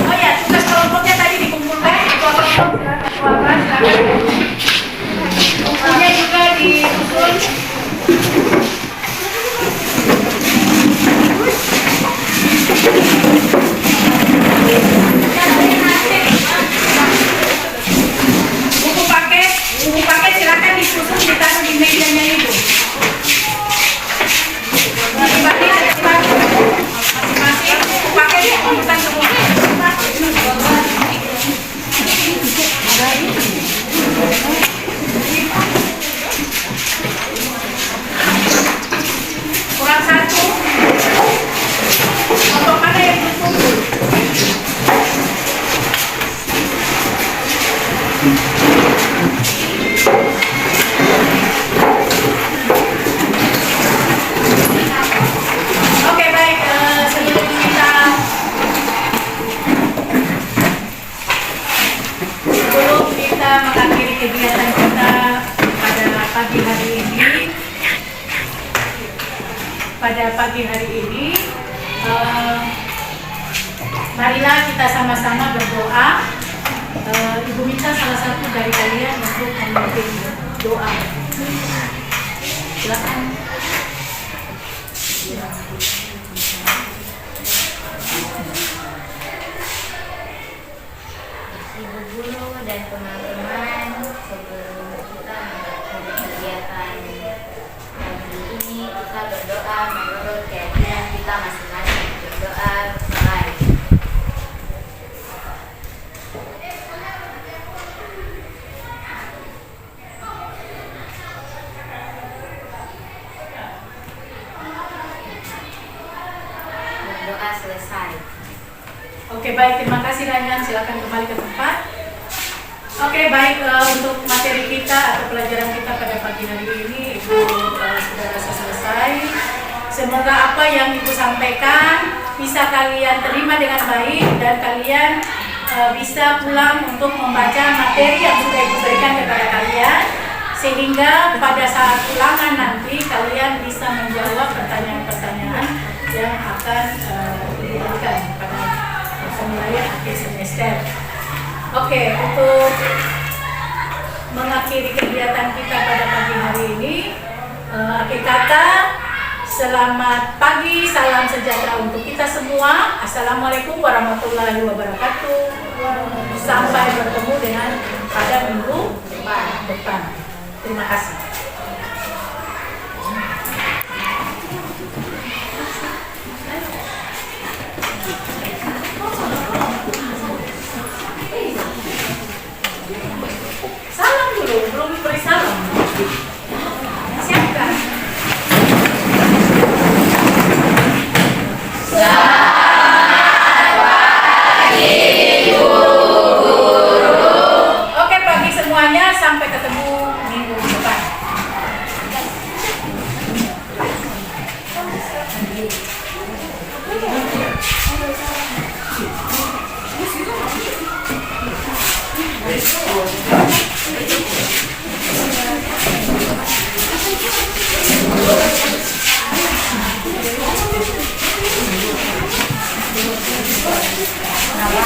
Oh ya, tugas kelompoknya tadi dikumpulkan. Kelompok silakan keluarkan, silakan. Bukunya juga disusun. Buku paket silakan. tidak nyanyi itu. Masing-masing pakai dia bukan semua. Kurang satu. Untuk mana yang berkumpul? Oke, baik, sebelum kita mengakhiri kegiatan kita pada pagi hari ini, marilah kita sama-sama berdoa. Ibu minta salah satu dari kalian untuk memimpin doa. Silakan. Ibu guru dan teman-teman, sebelum kita mengakhiri kegiatan pagi ini, kita berdoa menurut keyakinan kita masing-masing. Berdoa mulai. Berdoa selesai. Oke, baik, terima kasih Ranjan, silakan kembali ke tempat. Oke, baik, untuk materi kita atau pelajaran kita pada pagi hari ini Ibu sudah rasa selesai. Semoga apa yang Ibu sampaikan bisa kalian terima dengan baik dan kalian bisa pulang untuk membaca materi yang sudah Ibu berikan kepada kalian, sehingga pada saat ulangan nanti kalian bisa menjawab pertanyaan-pertanyaan yang akan diberikan pada penilaian akhir semester. Oke, untuk mengakhiri kegiatan kita pada pagi hari ini, akhir kata, selamat pagi, salam sejahtera untuk kita semua. Assalamualaikum warahmatullahi wabarakatuh. Sampai bertemu dengan pada minggu depan. Terima kasih. Salam dulu, belum beri salam. Siapkan. Oke, pagi semuanya, sampai ketemu minggu depan. Nah,